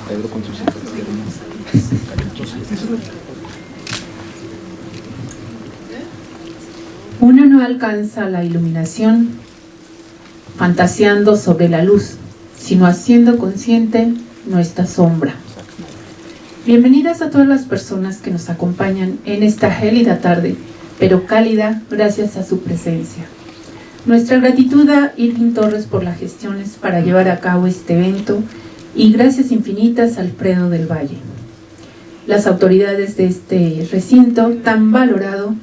Pedro con sus Uno no alcanza la iluminación fantaseando sobre la luz, sino haciendo consciente nuestra sombra. Bienvenidas a todas las personas que nos acompañan en esta gélida tarde, pero cálida gracias a su presencia. Nuestra gratitud a Irving Torres por las gestiones para llevar a cabo este evento y gracias infinitas a Alfredo del Valle, las autoridades de este recinto tan valorado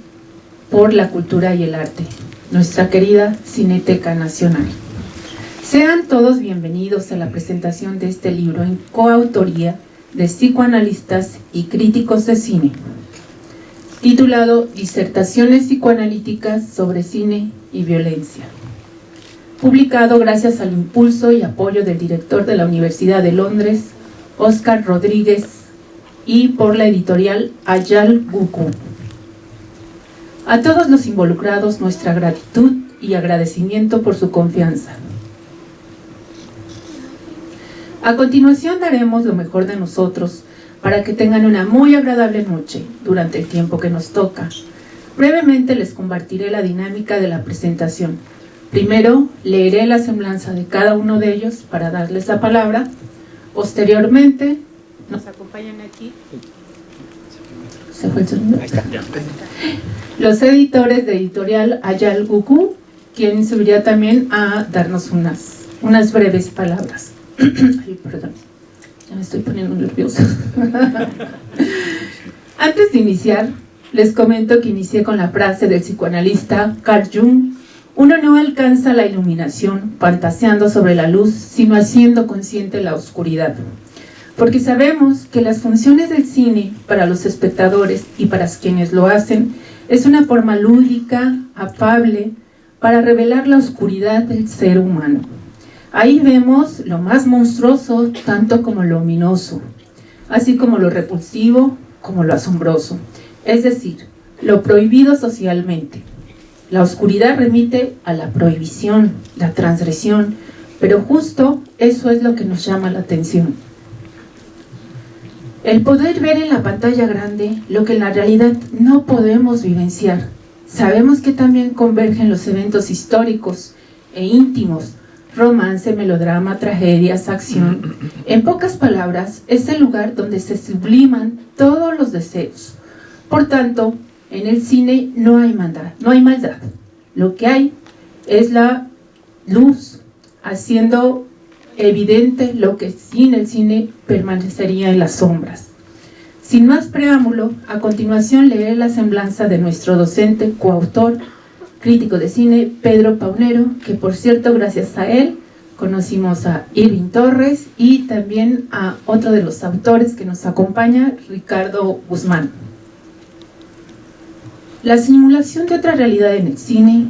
por la cultura y el arte, nuestra querida Cineteca Nacional. Sean todos bienvenidos a la presentación de este libro en coautoría de psicoanalistas y críticos de cine, titulado Disertaciones psicoanalíticas sobre cine y violencia, publicado gracias al impulso y apoyo del director de la Universidad de Londres, Óscar Rodríguez, y por la editorial Ayal Guku. A todos los involucrados nuestra gratitud y agradecimiento por su confianza. A continuación daremos lo mejor de nosotros para que tengan una muy agradable noche durante el tiempo que nos toca. Brevemente les compartiré la dinámica de la presentación. Primero leeré la semblanza de cada uno de ellos para darles la palabra. Posteriormente nos acompañan aquí. ¿Se fue el sonido? Ahí está. Los editores de editorial Ayal Guku, quien subiría también a darnos unas breves palabras. Ay, perdón, ya me estoy poniendo nerviosa. Antes de iniciar, les comento que inicié con la frase del psicoanalista Carl Jung: uno no alcanza la iluminación fantaseando sobre la luz, sino haciendo consciente la oscuridad. Porque sabemos que las funciones del cine para los espectadores y para quienes lo hacen es una forma lúdica, afable, para revelar la oscuridad del ser humano. Ahí vemos lo más monstruoso, tanto como lo ominoso, así como lo repulsivo, como lo asombroso, es decir, lo prohibido socialmente. La oscuridad remite a la prohibición, la transgresión, pero justo eso es lo que nos llama la atención. El poder ver en la pantalla grande lo que en la realidad no podemos vivenciar. Sabemos que también convergen los eventos históricos e íntimos, romance, melodrama, tragedias, acción. En pocas palabras, es el lugar donde se subliman todos los deseos. Por tanto, en el cine no hay maldad. Lo que hay es la luz, haciendo evidente lo que sin el cine permanecería en las sombras. Sin más preámbulo, a continuación leeré la semblanza de nuestro docente, coautor, crítico de cine, Pedro Paunero, que por cierto, gracias a él, conocimos a Irving Torres y también a otro de los autores que nos acompaña, Ricardo Guzmán. La simulación de otra realidad en el cine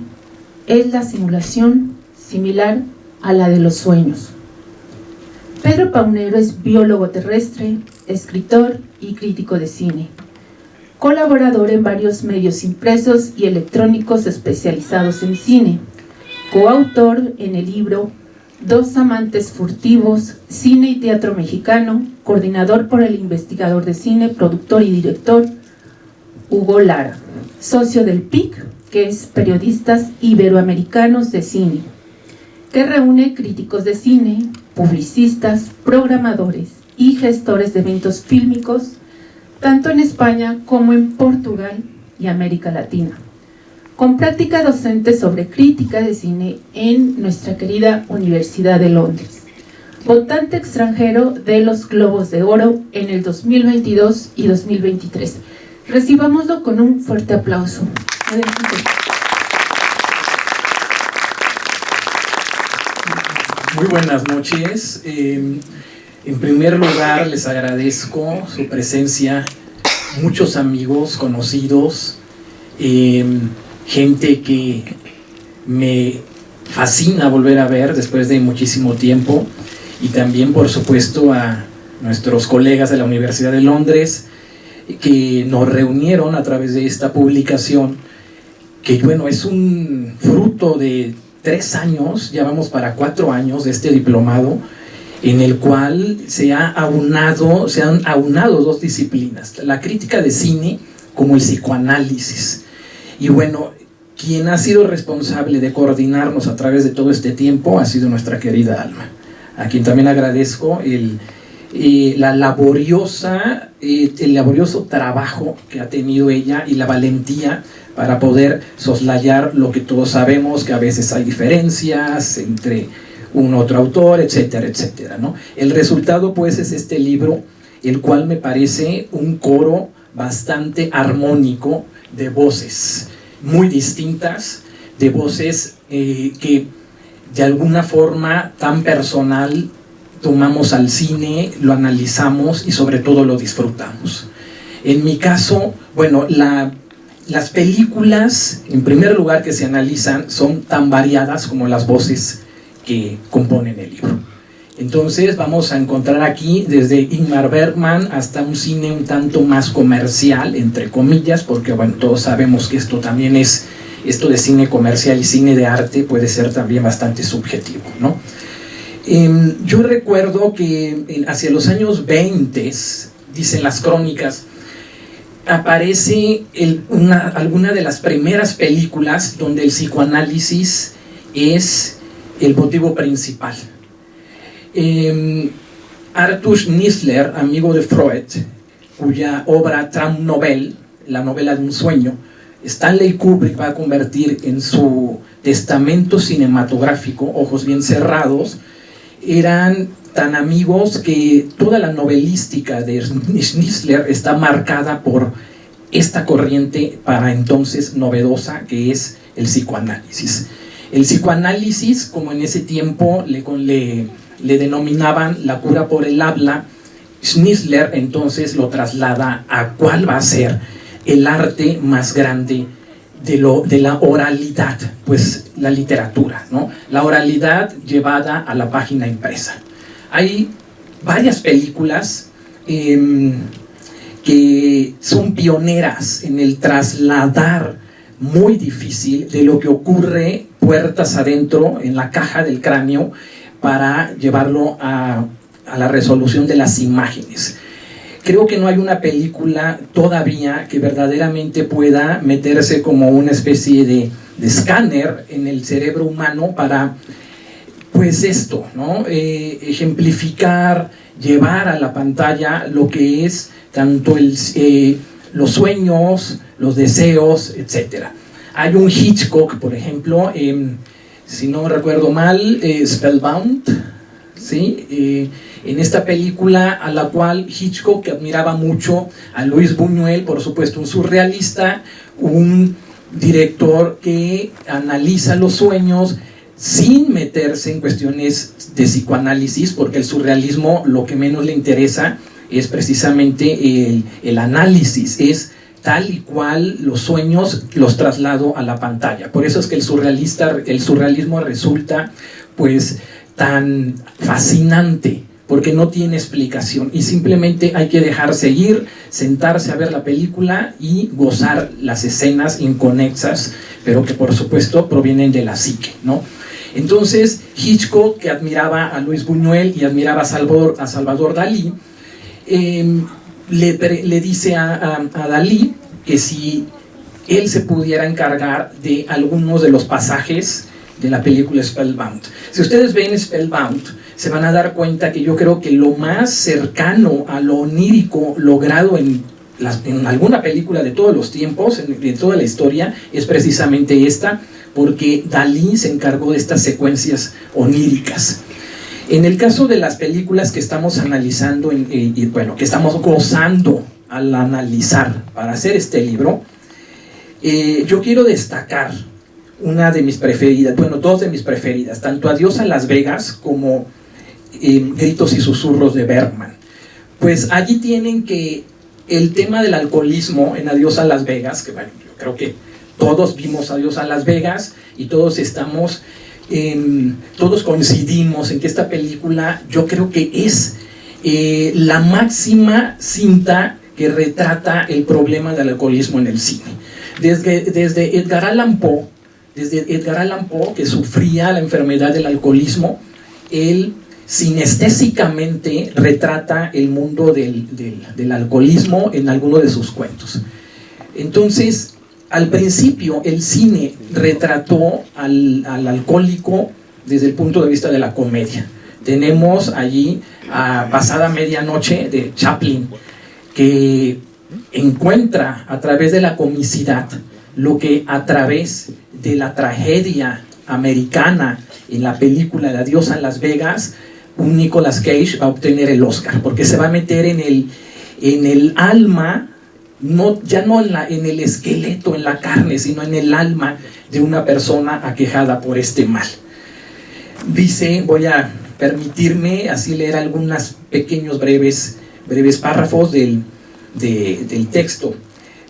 es la simulación similar a la de los sueños. Pedro Paunero es biólogo terrestre, escritor y crítico de cine, colaborador en varios medios impresos y electrónicos especializados en cine, coautor en el libro Dos amantes furtivos, cine y teatro mexicano, coordinador por el investigador de cine, productor y director Hugo Lara, socio del PIC, que es Periodistas Iberoamericanos de Cine, que reúne críticos de cine, publicistas, programadores y gestores de eventos fílmicos, tanto en España como en Portugal y América Latina, con práctica docente sobre crítica de cine en nuestra querida Universidad de Londres, votante extranjero de los Globos de Oro en el 2022 y 2023. Recibámoslo con un fuerte aplauso. Muy buenas noches. En primer lugar, les agradezco su presencia, muchos amigos, conocidos, gente que me fascina volver a ver después de muchísimo tiempo, y también, por supuesto, a nuestros colegas de la Universidad de Londres que nos reunieron a través de esta publicación que bueno, es un fruto de 3 años, ya vamos para 4 años de este diplomado, en el cual se han aunado 2 disciplinas, la crítica de cine como el psicoanálisis. Y bueno, quien ha sido responsable de coordinarnos a través de todo este tiempo ha sido nuestra querida Alma, a quien también agradezco el laborioso trabajo que ha tenido ella y la valentía para poder soslayar lo que todos sabemos, que a veces hay diferencias entre un otro autor, etcétera, etcétera, ¿no? El resultado pues es este libro, el cual me parece un coro bastante armónico de voces muy distintas, de voces que de alguna forma tan personal tomamos al cine, lo analizamos y sobre todo lo disfrutamos. En mi caso, bueno, las películas, en primer lugar, que se analizan son tan variadas como las voces que componen el libro. Entonces vamos a encontrar aquí desde Ingmar Bergman hasta un cine un tanto más comercial, entre comillas, porque bueno, todos sabemos que esto también es, esto de cine comercial y cine de arte puede ser también bastante subjetivo, ¿no? Yo recuerdo que hacia los años 20, dicen las crónicas, aparece alguna de las primeras películas donde el psicoanálisis es el motivo principal. Arthur Schnitzler, amigo de Freud, cuya obra Traumnovelle, la novela de un sueño, Stanley Kubrick va a convertir en su testamento cinematográfico, Ojos bien cerrados. Eran tan amigos que toda la novelística de Schnitzler está marcada por esta corriente para entonces novedosa, que es el psicoanálisis. El psicoanálisis, como en ese tiempo le denominaban la cura por el habla, Schnitzler entonces lo traslada a cuál va a ser el arte más grande de la oralidad, pues la literatura, ¿no? La oralidad llevada a la página impresa. Hay varias películas que son pioneras en el trasladar muy difícil de lo que ocurre puertas adentro en la caja del cráneo para llevarlo a la resolución de las imágenes. Creo que no hay una película todavía que verdaderamente pueda meterse como una especie de escáner en el cerebro humano para, pues esto, ¿no? Ejemplificar, llevar a la pantalla lo que es tanto los sueños, los deseos, etc. Hay un Hitchcock, por ejemplo, si no recuerdo mal, Spellbound, ¿sí? En esta película a la cual Hitchcock, que admiraba mucho a Luis Buñuel, por supuesto un surrealista, un director que analiza los sueños sin meterse en cuestiones de psicoanálisis, porque el surrealismo lo que menos le interesa es precisamente el análisis, es tal y cual los sueños los traslado a la pantalla. Por eso es que el surrealismo resulta pues tan fascinante, porque no tiene explicación y simplemente hay que dejarse ir, sentarse a ver la película y gozar las escenas inconexas, pero que por supuesto provienen de la psique, ¿no? Entonces Hitchcock, que admiraba a Luis Buñuel y admiraba a Salvador Dalí, le dice a Dalí que si él se pudiera encargar de algunos de los pasajes de la película Spellbound. Si ustedes ven Spellbound, se van a dar cuenta que yo creo que lo más cercano a lo onírico logrado en alguna película de todos los tiempos, de toda la historia, es precisamente esta, porque Dalí se encargó de estas secuencias oníricas. En el caso de las películas que estamos analizando, y bueno, que estamos gozando al analizar para hacer este libro, yo quiero destacar una de mis preferidas, bueno, 2 de mis preferidas, tanto Adiós a Las Vegas como Gritos y Susurros de Bergman. Pues allí tienen que el tema del alcoholismo en Adiós a Las Vegas, que bueno, yo creo que todos vimos Adiós a Las Vegas y todos todos coincidimos en que esta película yo creo que es la máxima cinta que retrata el problema del alcoholismo en el cine. desde Edgar Allan Poe, que sufría la enfermedad del alcoholismo, él sinestésicamente retrata el mundo del alcoholismo en alguno de sus cuentos. Entonces, al principio el cine retrató al alcohólico desde el punto de vista de la comedia. Tenemos allí a Pasada Medianoche de Chaplin, que encuentra a través de la comicidad lo que a través de la tragedia americana en la película de Adiós a Las Vegas, un Nicolas Cage va a obtener el Oscar, porque se va a meter en el alma, ya no en el esqueleto, en la carne, sino en el alma de una persona aquejada por este mal. Dice, voy a permitirme así leer algunos pequeños breves párrafos del texto.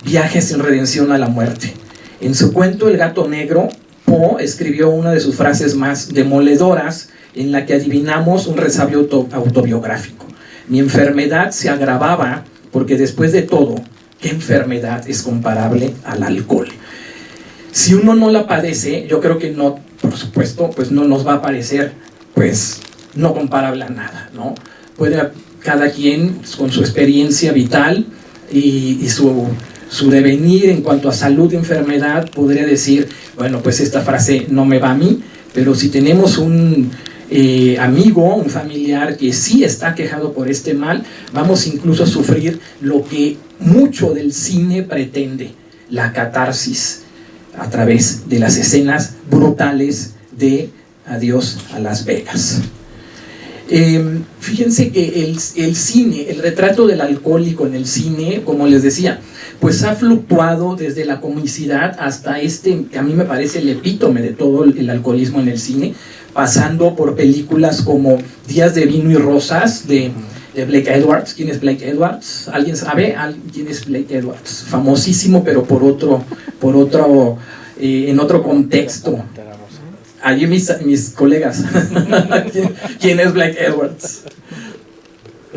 Viajes en redención a la muerte. En su cuento El gato negro, Poe escribió una de sus frases más demoledoras, en la que adivinamos un resabio autobiográfico. Mi enfermedad se agravaba porque después de todo, ¿qué enfermedad es comparable al alcohol? Si uno no la padece, yo creo que no, por supuesto, pues no nos va a parecer, pues, no comparable a nada, ¿no? Puede cada quien con su experiencia vital y su devenir en cuanto a salud y enfermedad, podría decir, bueno, pues esta frase no me va a mí, pero si tenemos un amigo, un familiar que sí está quejado por este mal, vamos incluso a sufrir lo que mucho del cine pretende, la catarsis a través de las escenas brutales de Adiós a Las Vegas. Fíjense que el cine, el retrato del alcohólico en el cine, como les decía, pues ha fluctuado desde la comicidad hasta que a mí me parece el epítome de todo el alcoholismo en el cine, pasando por películas como Días de Vino y Rosas de Blake Edwards. ¿Quién es Blake Edwards? ¿Alguien sabe quién es Blake Edwards? Famosísimo, pero en otro contexto. Allí mis colegas. ¿Quién es Blake Edwards?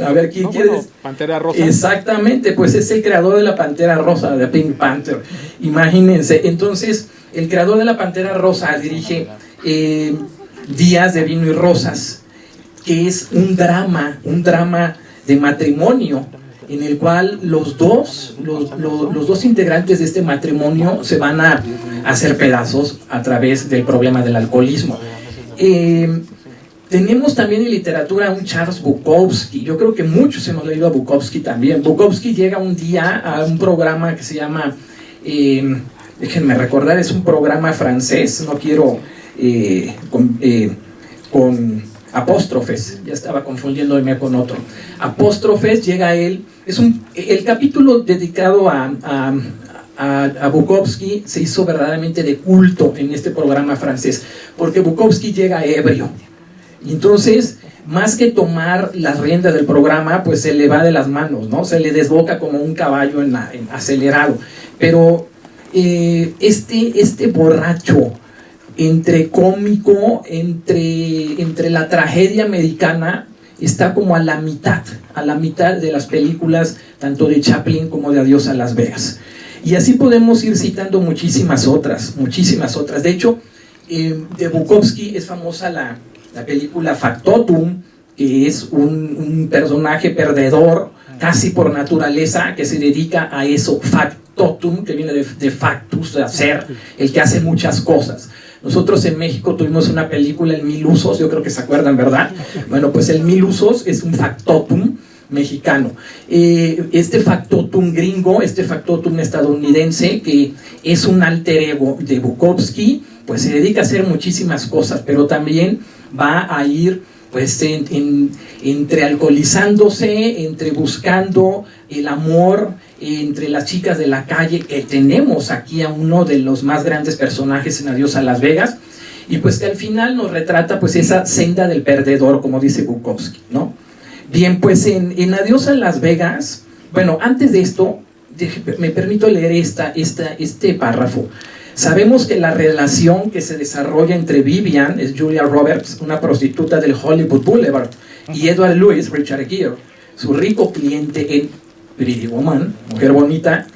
A ver, ¿quién quiere? Pantera Rosa. Exactamente, pues es el creador de la Pantera Rosa, de Pink Panther. Imagínense. Entonces, el creador de la Pantera Rosa dirige Días de Vino y Rosas, que es un drama de matrimonio, en el cual los dos integrantes de este matrimonio se van a hacer pedazos a través del problema del alcoholismo. Tenemos también en literatura a un Charles Bukowski. Yo creo que muchos hemos leído a Bukowski también. Bukowski llega un día a un programa que se llama, déjenme recordar, es un programa francés, no quiero con apóstrofes, ya estaba confundiéndome con otro. Apóstrofes, llega él, el capítulo dedicado a Bukowski se hizo verdaderamente de culto en este programa francés, porque Bukowski llega ebrio, y entonces, más que tomar las riendas del programa, pues se le va de las manos, ¿no? Se le desboca como un caballo acelerado. Pero este borracho, entre cómico, entre la tragedia americana, está como a la mitad de las películas, tanto de Chaplin como de Adiós a Las Vegas. Y así podemos ir citando muchísimas otras. De hecho, de Bukowski es famosa la película Factotum, que es un personaje perdedor, casi por naturaleza, que se dedica a eso, factotum, que viene de factus, de hacer, el que hace muchas cosas. Nosotros en México tuvimos una película, El Mil Usos, yo creo que se acuerdan, ¿verdad? Bueno, pues El Mil Usos es un factotum mexicano. Este factotum gringo, este factotum estadounidense, que es un alter ego de Bukowski, pues se dedica a hacer muchísimas cosas, pero también va a ir pues entre alcoholizándose, entre buscando el amor, entre las chicas de la calle. Tenemos aquí a uno de los más grandes personajes en Adiós a Las Vegas, y pues que al final nos retrata pues esa senda del perdedor, como dice Bukowski, ¿no? Bien, pues en Adiós a Las Vegas, bueno, antes de esto, me permito leer este párrafo. Sabemos que la relación que se desarrolla entre Vivian, es Julia Roberts, una prostituta del Hollywood Boulevard, y Edward Lewis, Richard Gere, su rico cliente en Pretty Woman, Mujer Bonita,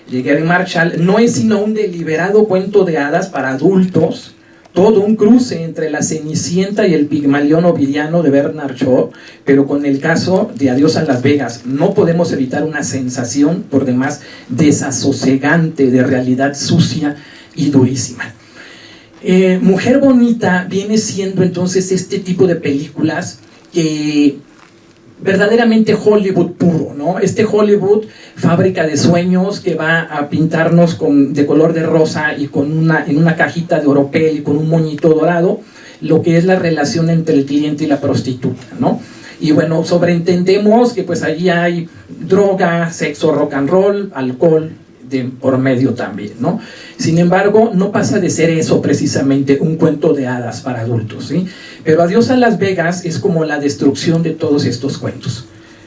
de Gary Marshall, no es sino un deliberado cuento de hadas para adultos, todo un cruce entre La Cenicienta y el Pigmalión ovidiano de Bernard Shaw, pero con el caso de Adiós a Las Vegas. No podemos evitar una sensación por demás desasosegante de realidad sucia y durísima. Mujer Bonita viene siendo entonces este tipo de películas que verdaderamente Hollywood puro, ¿no? Este Hollywood fábrica de sueños que va a pintarnos de color de rosa y en una cajita de oropel y con un moñito dorado, lo que es la relación entre el cliente y la prostituta, ¿no? Y bueno, sobreentendemos que pues allí hay droga, sexo, rock and roll, alcohol por medio también, ¿no? Sin embargo, no pasa de ser eso precisamente un cuento de hadas para adultos, ¿sí? Pero Adiós a Las Vegas es como la destrucción de todos estos cuentos,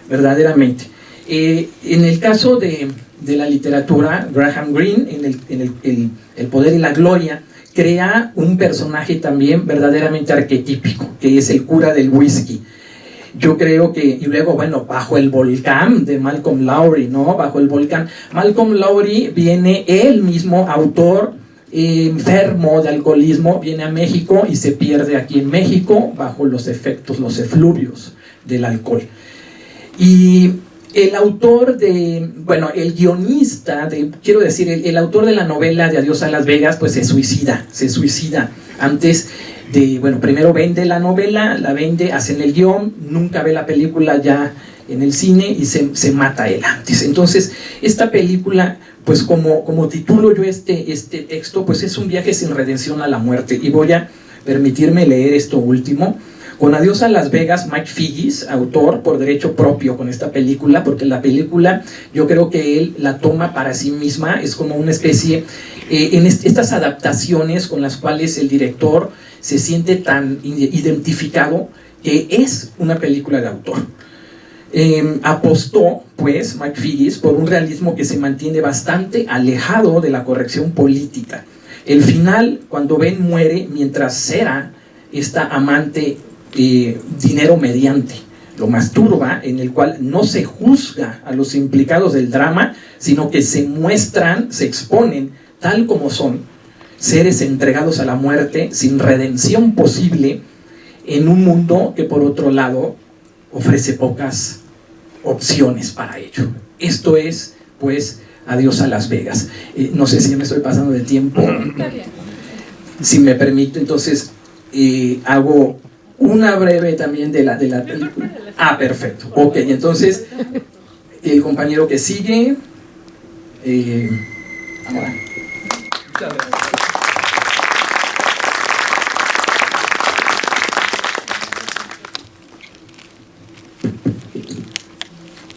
verdaderamente. En el caso de la literatura, Graham Greene, en El Poder y la Gloria, crea un personaje también verdaderamente arquetípico, que es el cura del whisky. Yo creo que, y luego, bueno, Bajo el Volcán de Malcolm Lowry, ¿no? Bajo el Volcán. Malcolm Lowry viene, él mismo, autor, enfermo de alcoholismo, viene a México y se pierde aquí en México bajo los efectos, los efluvios del alcohol. Y el autor el guionista, quiero decir, el autor de la novela de Adiós a Las Vegas, pues se suicida antes de, primero vende la novela, la vende, hacen el guión, nunca ve la película ya en el cine y se mata él antes. Entonces, esta película, pues como titulo yo este texto, pues es un viaje sin redención a la muerte. Y voy a permitirme leer esto último. Con Adiós a Las Vegas, Mike Figgis, autor por derecho propio con esta película, porque la película yo creo que él la toma para sí misma, es como una especie, en estas adaptaciones con las cuales el director se siente tan identificado que es una película de autor. Apostó, pues, Mike Figgis por un realismo que se mantiene bastante alejado de la corrección política. El final, cuando Ben muere, mientras Cera, esta amante dinero mediante, lo masturba, en el cual no se juzga a los implicados del drama, sino que se muestran, se exponen tal como son, seres entregados a la muerte sin redención posible en un mundo que por otro lado ofrece pocas opciones para ello. Esto es, pues, Adiós a Las Vegas. No sé si me estoy pasando de tiempo. Si me permite, entonces hago una breve también de la película. Ah, perfecto. Ok, entonces el compañero que sigue. Ahora. Muchas gracias.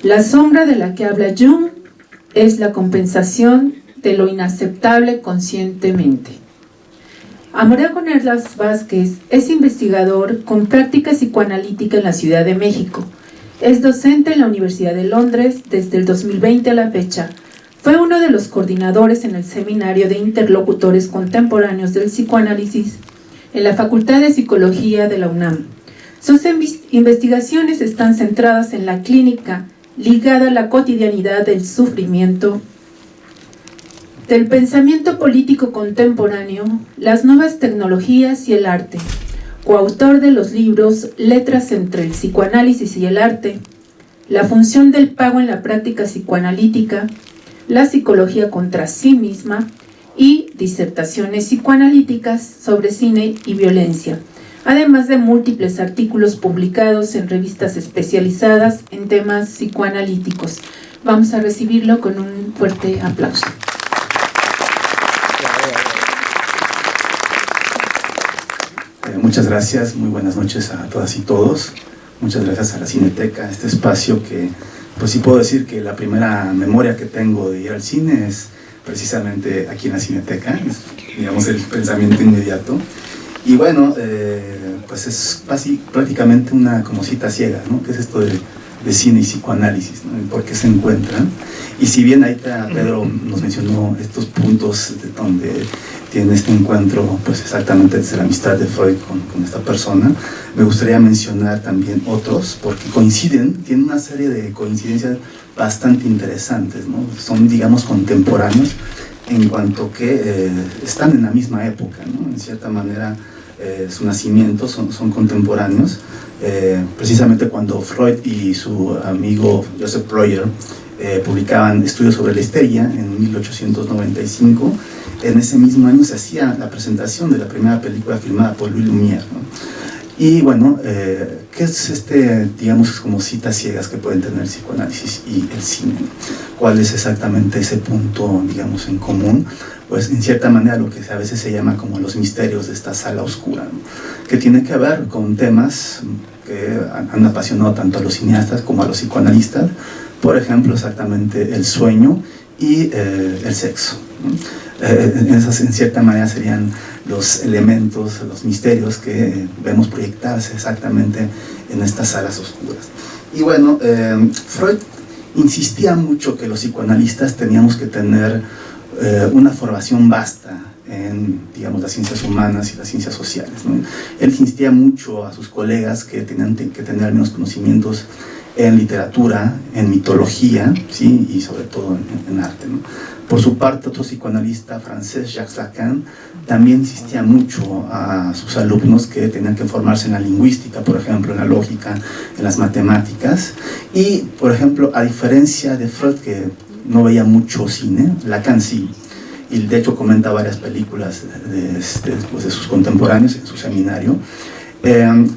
La sombra de la que habla Jung es la compensación de lo inaceptable conscientemente. Amoreco Nerlas Vázquez es investigador con práctica psicoanalítica en la Ciudad de México. Es docente en la Universidad de Londres desde el 2020 a la fecha. Fue uno de los coordinadores en el Seminario de Interlocutores Contemporáneos del Psicoanálisis en la Facultad de Psicología de la UNAM. Sus investigaciones están centradas en la clínica ligada a la cotidianidad del sufrimiento, del pensamiento político contemporáneo, las nuevas tecnologías y el arte. Coautor de los libros Letras entre el psicoanálisis y el arte, La función del pago en la práctica psicoanalítica, La psicología contra sí misma y Disertaciones psicoanalíticas sobre cine y violencia, además de múltiples artículos publicados en revistas especializadas en temas psicoanalíticos. Vamos a recibirlo con un fuerte aplauso. Muchas gracias, muy buenas noches a todas y todos. Muchas gracias a la Cineteca, este espacio que, pues sí puedo decir que la primera memoria que tengo de ir al cine es precisamente aquí en la Cineteca, es, digamos, el pensamiento inmediato. Y bueno, pues es prácticamente una como cita ciega, ¿no? ¿Qué es esto de de cine y psicoanálisis, ¿no? ¿Por qué se encuentran? Y si bien ahí Pedro nos mencionó estos puntos de donde tiene este encuentro, pues exactamente desde la amistad de Freud con esta persona, me gustaría mencionar también otros, porque coinciden, tienen una serie de coincidencias bastante interesantes, ¿no? Son, digamos, contemporáneos en cuanto que están en la misma época, ¿no? En cierta manera, su nacimiento son contemporáneos. Precisamente cuando Freud y su amigo Joseph Breuer publicaban estudios sobre la histeria en 1895, en ese mismo año se hacía la presentación de la primera película filmada por Louis Lumière, ¿no? Y bueno, ¿qué es digamos, como citas ciegas que pueden tener el psicoanálisis y el cine? ¿Cuál es exactamente ese punto, digamos, en común? Pues en cierta manera lo que a veces se llama como los misterios de esta sala oscura, ¿no? Que tiene que ver con temas que han apasionado tanto a los cineastas como a los psicoanalistas, por ejemplo, exactamente el sueño y el sexo, ¿no? Esas en cierta manera serían los elementos, los misterios que vemos proyectarse exactamente en estas salas oscuras. Y bueno, Freud insistía mucho que los psicoanalistas teníamos que tener una formación vasta en, digamos, las ciencias humanas y las ciencias sociales, ¿no? Él insistía mucho a sus colegas que tenían que tener al menos conocimientos en literatura, en mitología, ¿sí? Y sobre todo en arte, ¿no? Por su parte, otro psicoanalista francés, Jacques Lacan, también insistía mucho a sus alumnos que tenían que formarse en la lingüística, por ejemplo, en la lógica, en las matemáticas. Y, por ejemplo, a diferencia de Freud, que no veía mucho cine, Lacan sí, y de hecho comenta varias películas de sus contemporáneos en su seminario,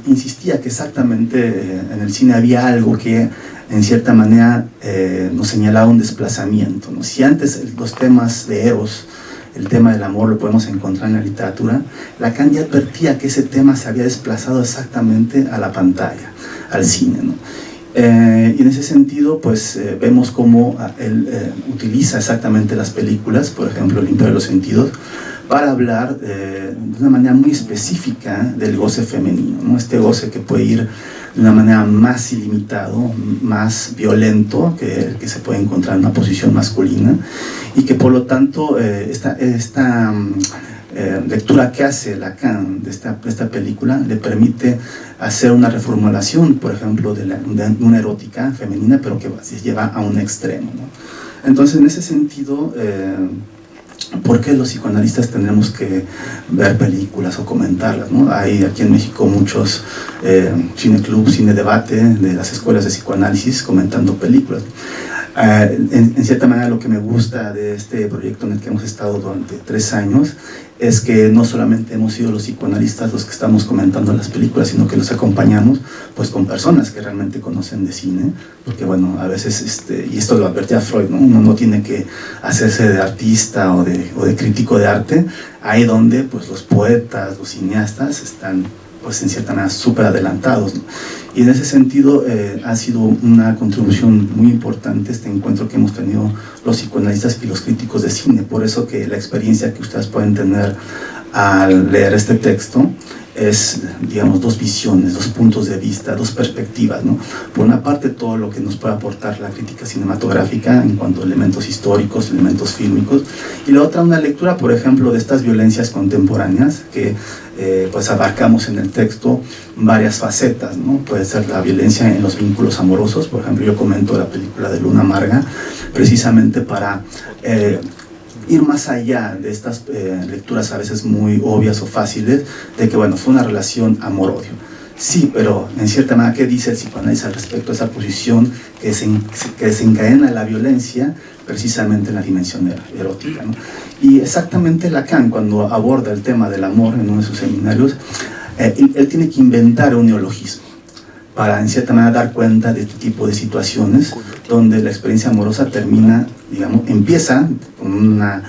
insistía que exactamente en el cine había algo que en cierta manera nos señalaba un desplazamiento, ¿no? Si antes los temas de Eros, el tema del amor, lo podemos encontrar en la literatura, Lacan ya advertía que ese tema se había desplazado exactamente a la pantalla, al cine, ¿no? Y en ese sentido, pues vemos cómo él utiliza exactamente las películas, por ejemplo, El Imperio de los Sentidos, para hablar de una manera muy específica del goce femenino, ¿no? Este goce que puede ir de una manera más ilimitado, más violento, que se puede encontrar en una posición masculina, y que por lo tanto esta lectura que hace Lacan de esta película le permite hacer una reformulación, por ejemplo, de una erótica femenina, pero que se lleva a un extremo, ¿no? Entonces, en ese sentido, ¿por qué los psicoanalistas tenemos que ver películas o comentarlas, ¿no? Hay aquí en México muchos cineclub, cine debate de las escuelas de psicoanálisis comentando películas. En cierta manera, lo que me gusta de este proyecto en el que hemos estado durante 3 años es que no solamente hemos sido los psicoanalistas los que estamos comentando las películas, sino que los acompañamos pues con personas que realmente conocen de cine, porque bueno, a veces, y esto lo advertía Freud, ¿no? Uno no tiene que hacerse de artista o de crítico de arte, ahí donde pues los poetas, los cineastas están pues en cierta manera súper adelantados, ¿no? Y en ese sentido ha sido una contribución muy importante este encuentro que hemos tenido los psicoanalistas y los críticos de cine. Por eso que la experiencia que ustedes pueden tener al leer este texto es, digamos, 2 visiones, 2 puntos de vista, 2 perspectivas, ¿no? Por una parte, todo lo que nos puede aportar la crítica cinematográfica en cuanto a elementos históricos, elementos fílmicos, y la otra, una lectura, por ejemplo, de estas violencias contemporáneas que pues abarcamos en el texto varias facetas, ¿no? Puede ser la violencia en los vínculos amorosos, por ejemplo, yo comento la película de Luna Amarga, precisamente para ir más allá de estas lecturas a veces muy obvias o fáciles, de que bueno, fue una relación amor-odio. Sí, pero en cierta manera, ¿qué dice el psicoanálisis al respecto a esa posición que desencadena la violencia precisamente en la dimensión erótica, ¿no? Y exactamente Lacan, cuando aborda el tema del amor en uno de sus seminarios, él tiene que inventar un neologismo para en cierta manera dar cuenta de este tipo de situaciones donde la experiencia amorosa termina, digamos, empieza con una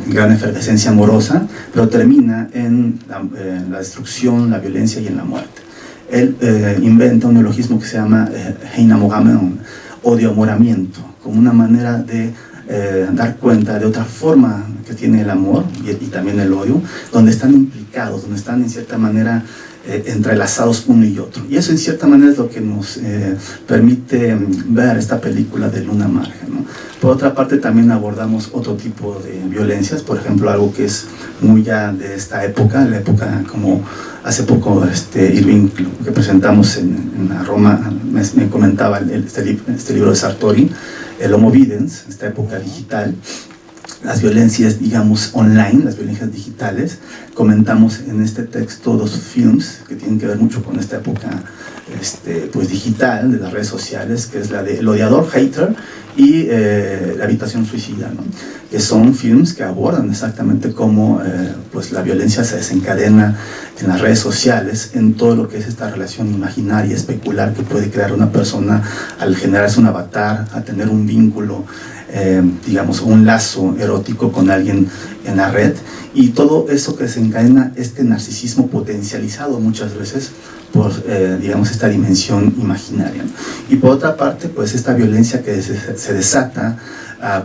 gran efervescencia amorosa, pero termina en la destrucción, la violencia y en la muerte. Él inventa un neologismo que se llama enamogamento, odio-amoramiento, como una manera de dar cuenta de otra forma que tiene el amor y también el odio, donde están implicados, donde están en cierta manera entrelazados uno y otro. Y eso en cierta manera es lo que nos permite ver esta película de Luna Marge, ¿no? Por otra parte también abordamos otro tipo de violencias, por ejemplo algo que es muy ya de esta época, la época como hace poco Irving, que presentamos en la Roma, me comentaba este libro de Sartori, el Homo Videns, esta época digital, las violencias, digamos, online, las violencias digitales. Comentamos en este texto dos films que tienen que ver mucho con esta época pues digital, de las redes sociales, que es la de El Odiador, Hater, y La Habitación Suicida, ¿no? Que son films que abordan exactamente cómo pues la violencia se desencadena en las redes sociales, en todo lo que es esta relación imaginaria, especular que puede crear una persona al generarse un avatar, a tener un vínculo, digamos, un lazo erótico con alguien en la red, y todo eso que desencadena este narcisismo potencializado muchas veces por, digamos, esta dimensión imaginaria, ¿no? Y por otra parte, pues esta violencia que se desata,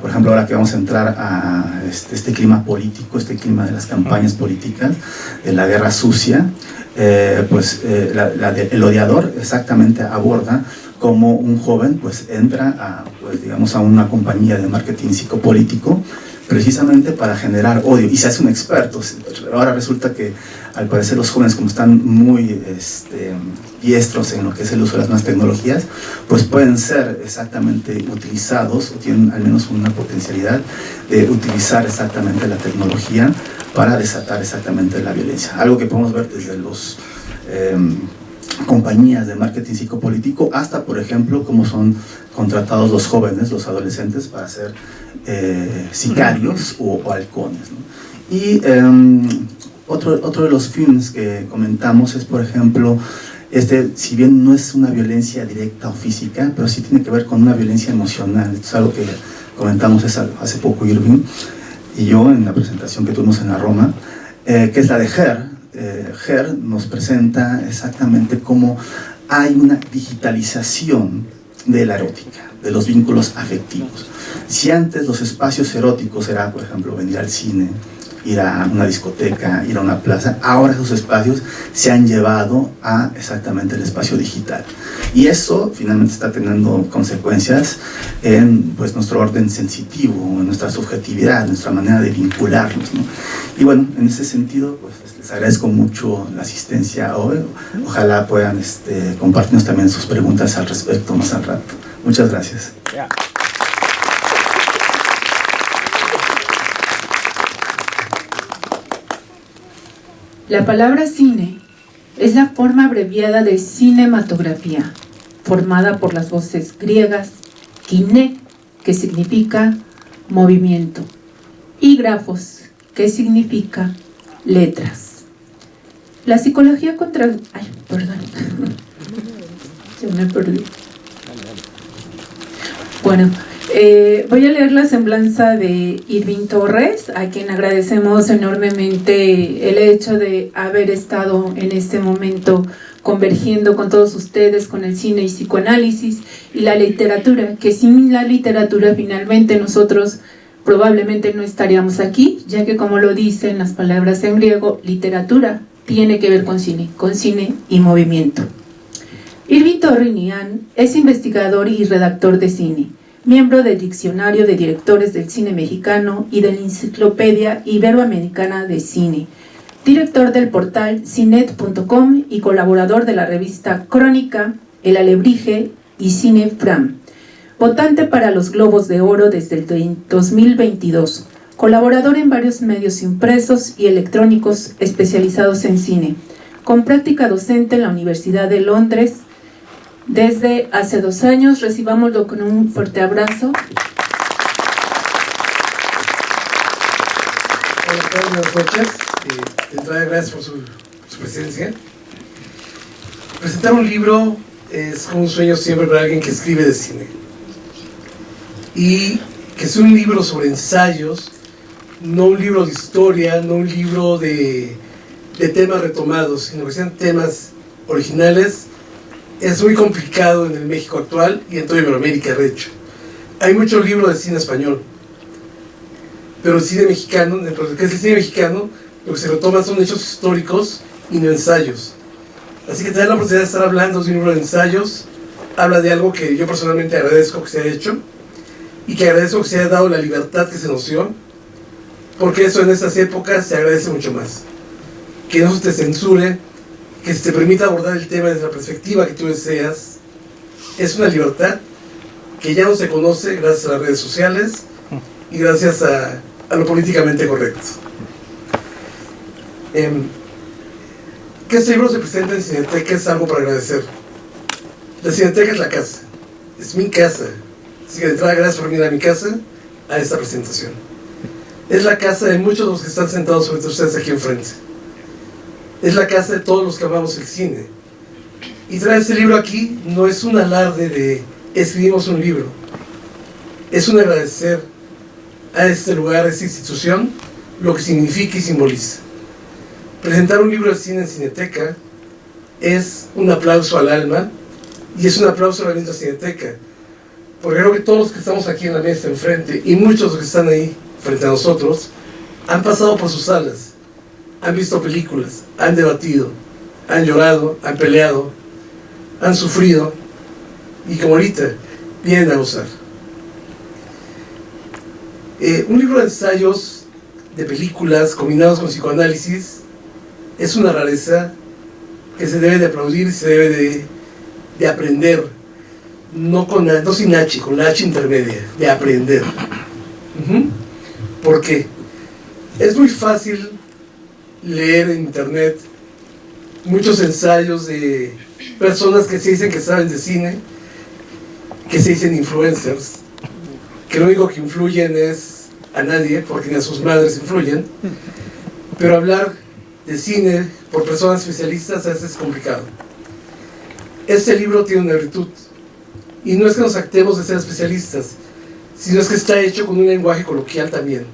por ejemplo, ahora que vamos a entrar a este clima político, este clima de las campañas políticas, de la guerra sucia, la de El Odiador exactamente aborda cómo un joven pues entra a una compañía de marketing psicopolítico precisamente para generar odio y se hace un experto. Ahora resulta que al parecer los jóvenes, como están muy diestros en lo que es el uso de las nuevas tecnologías, pues pueden ser exactamente utilizados, o tienen al menos una potencialidad de utilizar exactamente la tecnología para desatar exactamente la violencia. Algo que podemos ver desde los compañías de marketing psicopolítico hasta, por ejemplo, cómo son contratados los jóvenes, los adolescentes, para ser sicarios o halcones, ¿no? Y otro de los films que comentamos es, por ejemplo, si bien no es una violencia directa o física, pero sí tiene que ver con una violencia emocional. Esto es algo que comentamos hace poco Irving y yo en la presentación que tuvimos en la Roma, que es la de Her. Her nos presenta exactamente cómo hay una digitalización de la erótica, de los vínculos afectivos. Si antes los espacios eróticos era, por ejemplo, venir al cine, ir a una discoteca, ir a una plaza, ahora esos espacios se han llevado a exactamente el espacio digital. Y eso finalmente está teniendo consecuencias en pues, nuestro orden sensitivo, en nuestra subjetividad, nuestra manera de vincularnos, ¿no? Y bueno, en ese sentido, pues les agradezco mucho la asistencia hoy. Ojalá puedan compartirnos también sus preguntas al respecto más al rato. Muchas gracias. Yeah. La palabra cine es la forma abreviada de cinematografía, formada por las voces griegas kine, que significa movimiento, y grafos, que significa letras. La psicología ya me perdí. Bueno, voy a leer la semblanza de Irving Torres, a quien agradecemos enormemente el hecho de haber estado en este momento convergiendo con todos ustedes con el cine y psicoanálisis y la literatura, que sin la literatura finalmente nosotros probablemente no estaríamos aquí, ya que como lo dicen las palabras en griego, literatura tiene que ver con cine y movimiento. Irving Torrinian es investigador y redactor de cine, miembro del Diccionario de Directores del Cine Mexicano y de la Enciclopedia Iberoamericana de Cine, director del portal cinet.com y colaborador de la revista Crónica, El Alebrije y Cine Fram. Votante para los Globos de Oro desde el 2022, colaborador en varios medios impresos y electrónicos especializados en cine, con práctica docente en la Universidad de Londres. Desde hace 2 años, recibámoslo con un fuerte abrazo. Hola, buenas noches. De entrada, gracias por su presencia. Presentar un libro es como un sueño siempre para alguien que escribe de cine. Y que es un libro sobre ensayos, no un libro de historia, no un libro de temas retomados, sino que sean temas originales. Es muy complicado en el México actual y en toda Iberoamérica, de hecho. Hay muchos libros de cine español, pero el cine mexicano, dentro de lo que es el cine mexicano, lo que se retoma son hechos históricos y no ensayos. Así que tener la oportunidad de estar hablando de un libro de ensayos habla de algo que yo personalmente agradezco que se haya hecho y que agradezco que se haya dado la libertad que se nos dio, porque eso en estas épocas se agradece mucho más. Que no se te censure, que se te permita abordar el tema desde la perspectiva que tú deseas, es una libertad que ya no se conoce gracias a las redes sociales y gracias a lo políticamente correcto. Que este libro se presente en Cineteca es algo para agradecer. La Cineteca es la casa, es mi casa. Así que de entrada, gracias por venir a mi casa a esta presentación. Es la casa de muchos de los que están sentados frente a ustedes aquí enfrente. Es la casa de todos los que amamos el cine. Y traer este libro aquí no es un alarde de escribimos un libro. Es un agradecer a este lugar, a esta institución, lo que significa y simboliza. Presentar un libro de cine en Cineteca es un aplauso al alma y es un aplauso a la misma Cineteca. Porque creo que todos los que estamos aquí en la mesa enfrente y muchos de los que están ahí frente a nosotros han pasado por sus salas, han visto películas, han debatido, han llorado, han peleado, han sufrido y como ahorita vienen a gozar. Un libro de ensayos de películas combinados con psicoanálisis es una rareza que se debe de aplaudir y se debe de aprender, no sin H, con la H intermedia, de aprender. Porque es muy fácil leer en internet muchos ensayos de personas que se dicen que saben de cine, que se dicen influencers, que lo único que influyen es a nadie, porque ni a sus madres influyen, pero hablar de cine por personas especialistas a veces es complicado. Este libro tiene una virtud, y no es que nos actemos de ser especialistas, sino es que está hecho con un lenguaje coloquial también.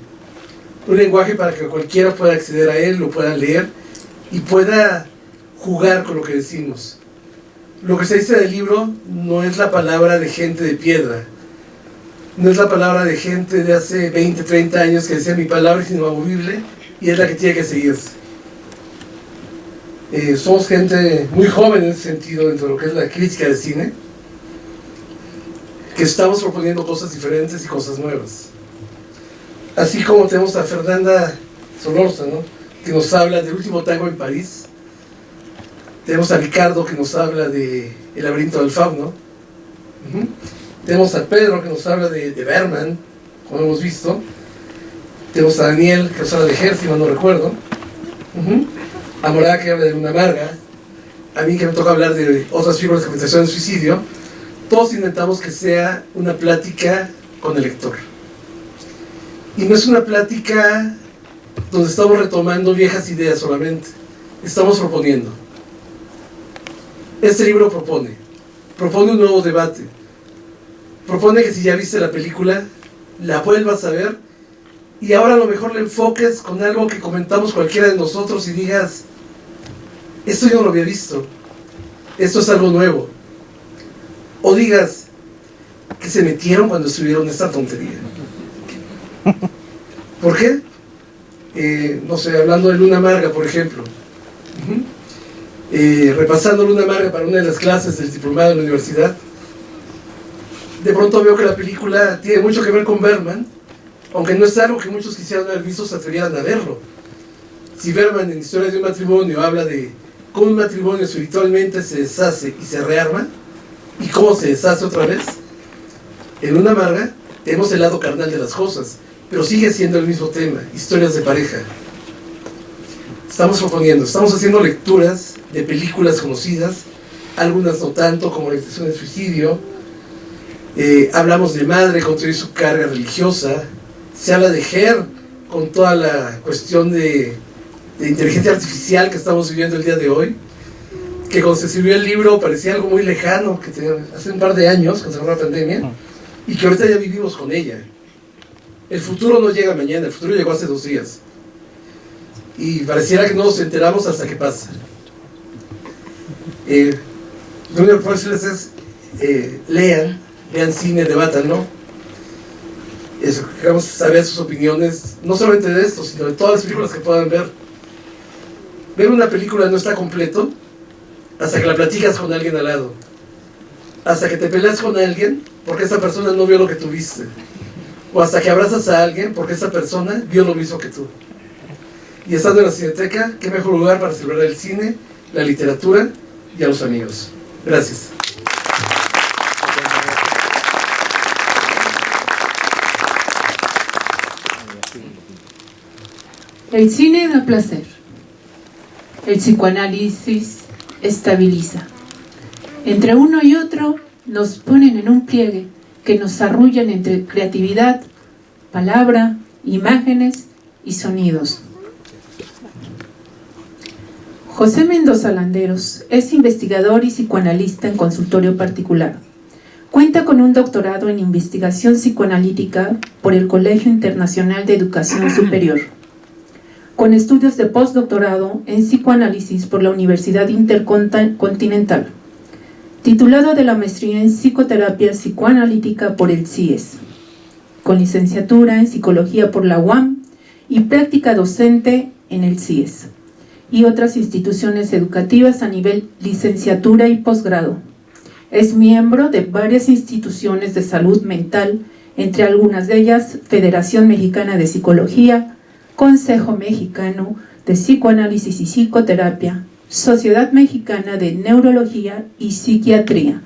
Un lenguaje para que cualquiera pueda acceder a él, lo pueda leer y pueda jugar con lo que decimos. Lo que se dice del libro no es la palabra de gente de piedra, no es la palabra de gente de hace 20, 30 años que decía mi palabra es inamovible y es la que tiene que seguirse. Somos gente muy joven en ese sentido dentro de lo que es la crítica de cine, que estamos proponiendo cosas diferentes y cosas nuevas. Así como tenemos a Fernanda Solórzano, que nos habla del último tango en París. Tenemos a Ricardo, que nos habla de El laberinto del fauno. Tenemos a Pedro, que nos habla de Bergman, como hemos visto. Tenemos a Daniel, que nos habla de Herz, si mal no recuerdo. A Morá, que habla de Luna Amarga. A mí, que me toca hablar de otras figuras de comentación del suicidio. Todos intentamos que sea una plática con el lector. Y no es una plática donde estamos retomando viejas ideas solamente. Estamos proponiendo. Este libro propone un nuevo debate. Propone que si ya viste la película, la vuelvas a ver y ahora a lo mejor le enfoques con algo que comentamos cualquiera de nosotros y digas, esto yo no lo había visto, esto es algo nuevo. O digas, que se metieron cuando escribieron esta tontería. ¿Por qué? No sé, hablando de Luna Amarga, por ejemplo. Repasando Luna Amarga para una de las clases del diplomado en la universidad, de pronto veo que la película tiene mucho que ver con Bergman, aunque no es algo que muchos quisieran haber visto, se atrevieran a verlo. Si Bergman en Historia de un matrimonio habla de cómo un matrimonio espiritualmente se deshace y se rearma, y cómo se deshace otra vez, en Luna Amarga tenemos el lado carnal de las cosas, pero sigue siendo el mismo tema, historias de pareja. Estamos proponiendo, estamos haciendo lecturas de películas conocidas, algunas no tanto, como La Intención del Suicidio. Hablamos de Madre con toda su carga religiosa. Se habla de Her con toda la cuestión de inteligencia artificial que estamos viviendo el día de hoy, que cuando se escribió el libro parecía algo muy lejano, que hace un par de años, cuando se acabó la pandemia, y que ahorita ya vivimos con ella. El futuro no llega mañana, el futuro llegó hace 2 días. Y pareciera que no nos enteramos hasta que pasa. Lo único que puedo decirles es, lean cine, debátanlo. Queremos saber sus opiniones, no solamente de esto, sino de todas las películas que puedan ver. Ver una película no está completo hasta que la platicas con alguien al lado, hasta que te peleas con alguien porque esa persona no vio lo que tú viste, o hasta que abrazas a alguien porque esa persona vio lo mismo que tú. Y estando en la Cineteca, qué mejor lugar para celebrar el cine, la literatura y a los amigos. Gracias. El cine da placer. El psicoanálisis estabiliza. Entre uno y otro nos ponen en un pliegue que nos arrullan entre creatividad, palabra, imágenes y sonidos. José Mendoza Landeros es investigador y psicoanalista en consultorio particular. Cuenta con un doctorado en investigación psicoanalítica por el Colegio Internacional de Educación Superior, con estudios de postdoctorado en psicoanálisis por la Universidad Intercontinental, titulado de la maestría en psicoterapia psicoanalítica por el CIES, con licenciatura en psicología por la UAM y práctica docente en el CIES y otras instituciones educativas a nivel licenciatura y posgrado. Es miembro de varias instituciones de salud mental, entre algunas de ellas Federación Mexicana de Psicología, Consejo Mexicano de Psicoanálisis y Psicoterapia, Sociedad Mexicana de Neurología y Psiquiatría.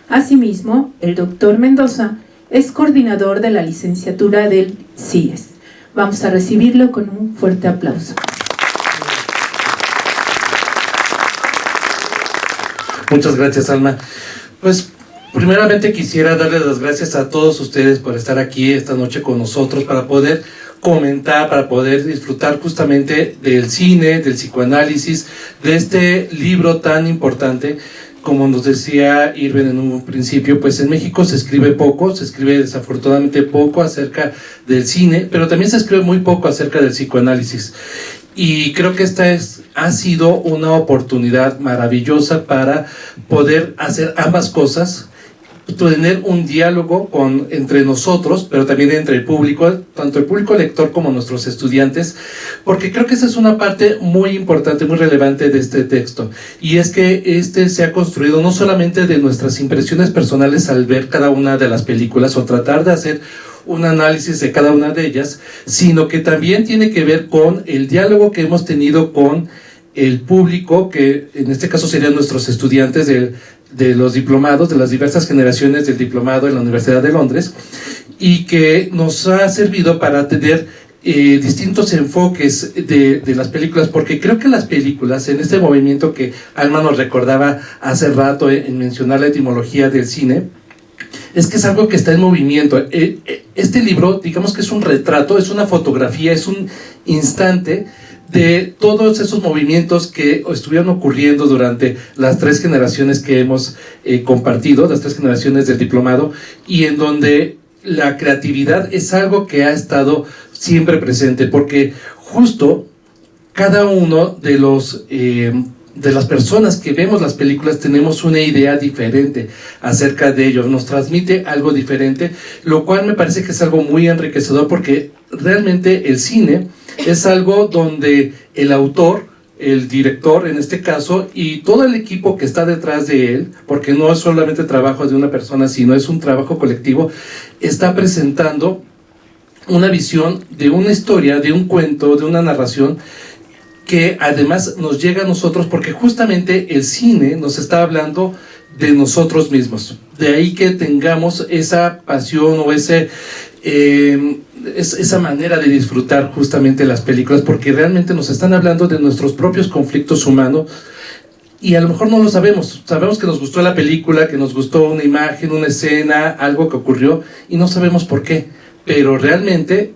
Asimismo, el doctor Mendoza es coordinador de la licenciatura del CIES. Vamos a recibirlo con un fuerte aplauso. Muchas gracias, Alma. Pues primeramente quisiera darles las gracias a todos ustedes por estar aquí esta noche con nosotros para poder comentar, para poder disfrutar justamente del cine, del psicoanálisis, de este libro tan importante. Como nos decía Irving en un principio, pues en México se escribe poco, se escribe desafortunadamente poco acerca del cine, pero también se escribe muy poco acerca del psicoanálisis. Y creo que esta ha sido una oportunidad maravillosa para poder hacer ambas cosas, tener un diálogo entre nosotros, pero también entre el público, tanto el público lector como nuestros estudiantes, porque creo que esa es una parte muy importante, muy relevante de este texto, y es que este se ha construido no solamente de nuestras impresiones personales al ver cada una de las películas o tratar de hacer un análisis de cada una de ellas, sino que también tiene que ver con el diálogo que hemos tenido con el público, que en este caso serían nuestros estudiantes de los diplomados, de las diversas generaciones del diplomado en la Universidad de Londres, y que nos ha servido para tener distintos enfoques de las películas, porque creo que las películas, en este movimiento que Alma nos recordaba hace rato en mencionar la etimología del cine, es que es algo que está en movimiento. Este libro, digamos que es un retrato, es una fotografía, es un instante de todos esos movimientos que estuvieron ocurriendo durante las 3 generaciones que hemos compartido, las 3 generaciones del diplomado, y en donde la creatividad es algo que ha estado siempre presente, porque justo cada uno de las personas que vemos las películas tenemos una idea diferente acerca de ellos, nos transmite algo diferente, lo cual me parece que es algo muy enriquecedor, porque realmente el cine es algo donde el autor, el director en este caso, y todo el equipo que está detrás de él, porque no es solamente trabajo de una persona, sino es un trabajo colectivo, está presentando una visión de una historia, de un cuento, de una narración, que además nos llega a nosotros, porque justamente el cine nos está hablando de nosotros mismos. De ahí que tengamos esa pasión o esa manera de disfrutar justamente las películas, porque realmente nos están hablando de nuestros propios conflictos humanos, y a lo mejor no lo sabemos. Sabemos que nos gustó la película, que nos gustó una imagen, una escena, algo que ocurrió, y no sabemos por qué, pero realmente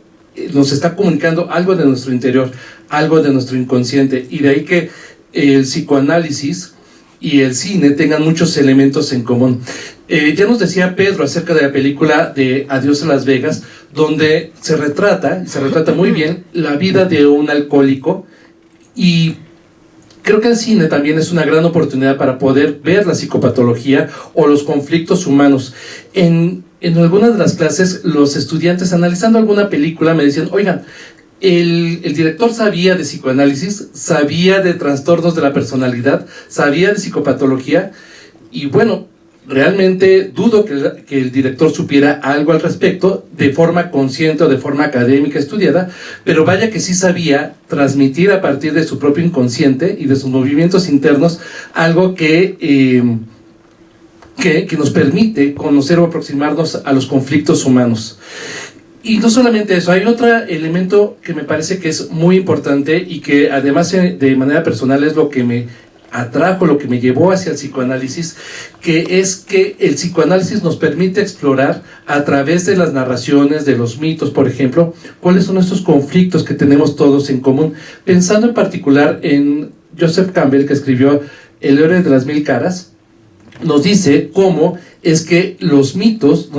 nos está comunicando algo de nuestro interior, algo de nuestro inconsciente, y de ahí que el psicoanálisis y el cine tengan muchos elementos en común. Ya nos decía Pedro acerca de la película de Adiós a Las Vegas, donde se retrata muy bien la vida de un alcohólico, y creo que el cine también es una gran oportunidad para poder ver la psicopatología o los conflictos humanos. En algunas de las clases, los estudiantes analizando alguna película me decían, oigan, el director sabía de psicoanálisis, sabía de trastornos de la personalidad, sabía de psicopatología, y bueno, realmente dudo que el director supiera algo al respecto de forma consciente o de forma académica estudiada, pero vaya que sí sabía transmitir a partir de su propio inconsciente y de sus movimientos internos algo que nos permite conocer o aproximarnos a los conflictos humanos. Y no solamente eso, hay otro elemento que me parece que es muy importante y que además de manera personal es lo que me atrajo, lo que me llevó hacia el psicoanálisis, que es que el psicoanálisis nos permite explorar a través de las narraciones, de los mitos, por ejemplo, cuáles son estos conflictos que tenemos todos en común, pensando en particular en Joseph Campbell, que escribió El héroe de las mil caras. Nos dice cómo es que los mitos,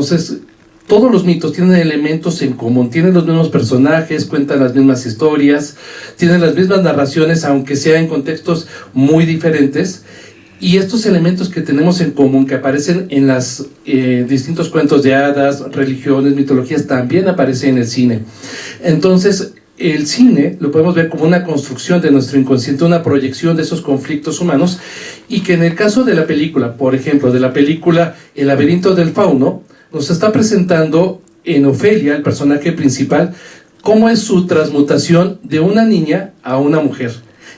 todos los mitos tienen elementos en común, tienen los mismos personajes, cuentan las mismas historias, tienen las mismas narraciones, aunque sea en contextos muy diferentes. Y estos elementos que tenemos en común, que aparecen en los distintos cuentos de hadas, religiones, mitologías, también aparecen en el cine. Entonces, el cine lo podemos ver como una construcción de nuestro inconsciente, una proyección de esos conflictos humanos, y que en el caso de la película, por ejemplo, de la película El laberinto del fauno, nos está presentando en Ofelia, el personaje principal, cómo es su transmutación de una niña a una mujer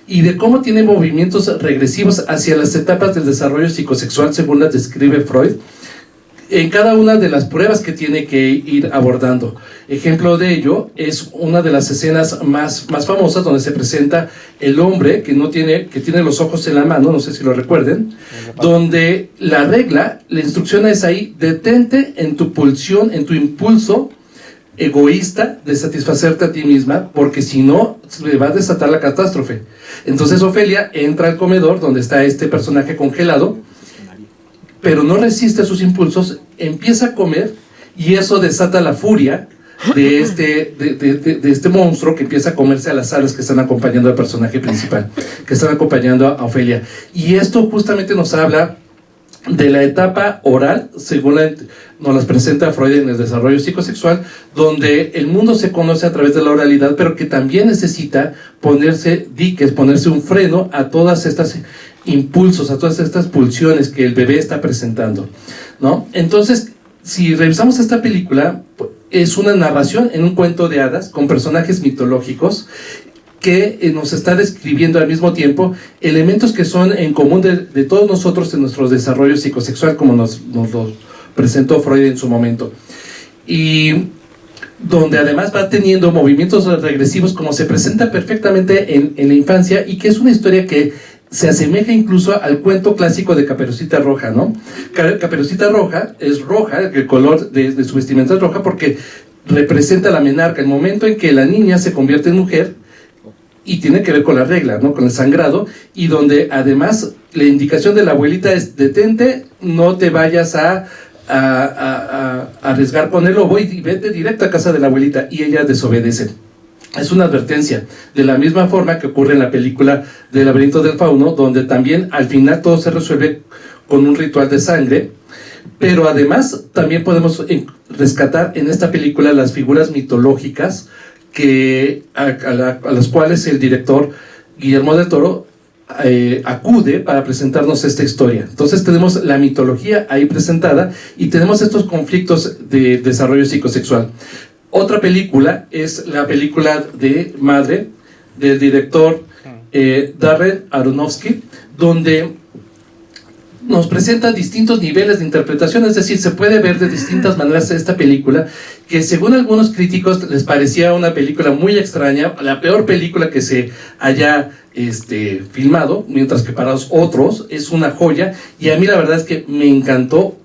y de cómo tiene movimientos regresivos hacia las etapas del desarrollo psicosexual según las describe Freud, en cada una de las pruebas que tiene que ir abordando. Ejemplo de ello es una de las escenas más famosas, donde se presenta el hombre que tiene los ojos en la mano, no sé si lo recuerden, donde la regla, la instrucción es ahí: detente en tu pulsión, en tu impulso egoísta de satisfacerte a ti misma, porque si no, le va a desatar la catástrofe. Entonces Ofelia entra al comedor donde está este personaje congelado, pero no resiste sus impulsos, empieza a comer, y eso desata la furia de este monstruo que empieza a comerse a las alas que están acompañando al personaje principal, que están acompañando a Ofelia. Y esto justamente nos habla de la etapa oral, según nos las presenta Freud en el desarrollo psicosexual, donde el mundo se conoce a través de la oralidad, pero que también necesita ponerse diques, ponerse un freno a todas estas impulsos, a todas estas pulsiones que el bebé está presentando, ¿no? Entonces, si revisamos esta película, es una narración en un cuento de hadas con personajes mitológicos que nos está describiendo al mismo tiempo elementos que son en común de todos nosotros en nuestro desarrollo psicosexual, como nos lo presentó Freud en su momento, y donde además va teniendo movimientos regresivos como se presenta perfectamente en la infancia, y que es una historia que se asemeja incluso al cuento clásico de Caperucita Roja, ¿no? Caperucita Roja es roja, el color de su vestimenta es roja porque representa la menarca, el momento en que la niña se convierte en mujer, y tiene que ver con la regla, ¿no? Con el sangrado, y donde además la indicación de la abuelita es: detente, no te vayas a arriesgar con el lobo, y vete directo a casa de la abuelita, y ella desobedece. Es una advertencia, de la misma forma que ocurre en la película del laberinto del fauno, donde también al final todo se resuelve con un ritual de sangre, pero además también podemos rescatar en esta película las figuras mitológicas a las cuales el director Guillermo del Toro acude para presentarnos esta historia. Entonces tenemos la mitología ahí presentada, y tenemos estos conflictos de desarrollo psicosexual. Otra película es la película de Madre, del director Darren Aronofsky, donde nos presenta distintos niveles de interpretación, es decir, se puede ver de distintas maneras esta película, que según algunos críticos les parecía una película muy extraña, la peor película que se haya filmado, mientras que para otros es una joya, y a mí la verdad es que me encantó,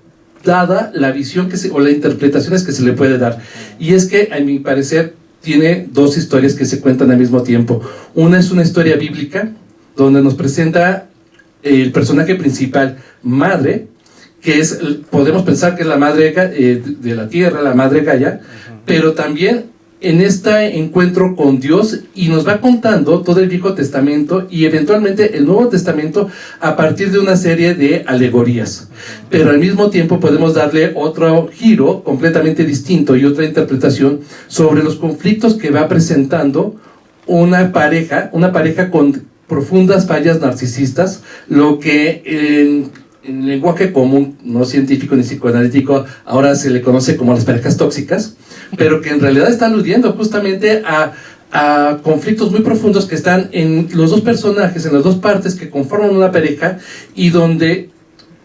dada la visión o las interpretaciones que se le puede dar. Y es que, a mi parecer, tiene dos historias que se cuentan al mismo tiempo. Una es una historia bíblica, donde nos presenta el personaje principal, Madre, que podemos pensar que es la madre de la tierra, la madre Gaia, pero también en este encuentro con Dios y nos va contando todo el Viejo Testamento y eventualmente el Nuevo Testamento a partir de una serie de alegorías. Pero al mismo tiempo podemos darle otro giro completamente distinto y otra interpretación sobre los conflictos que va presentando una pareja con profundas fallas narcisistas, lo que en lenguaje común, no científico ni psicoanalítico, ahora se le conoce como las parejas tóxicas, pero que en realidad está aludiendo justamente a conflictos muy profundos que están en los dos personajes, en las dos partes que conforman una pareja y donde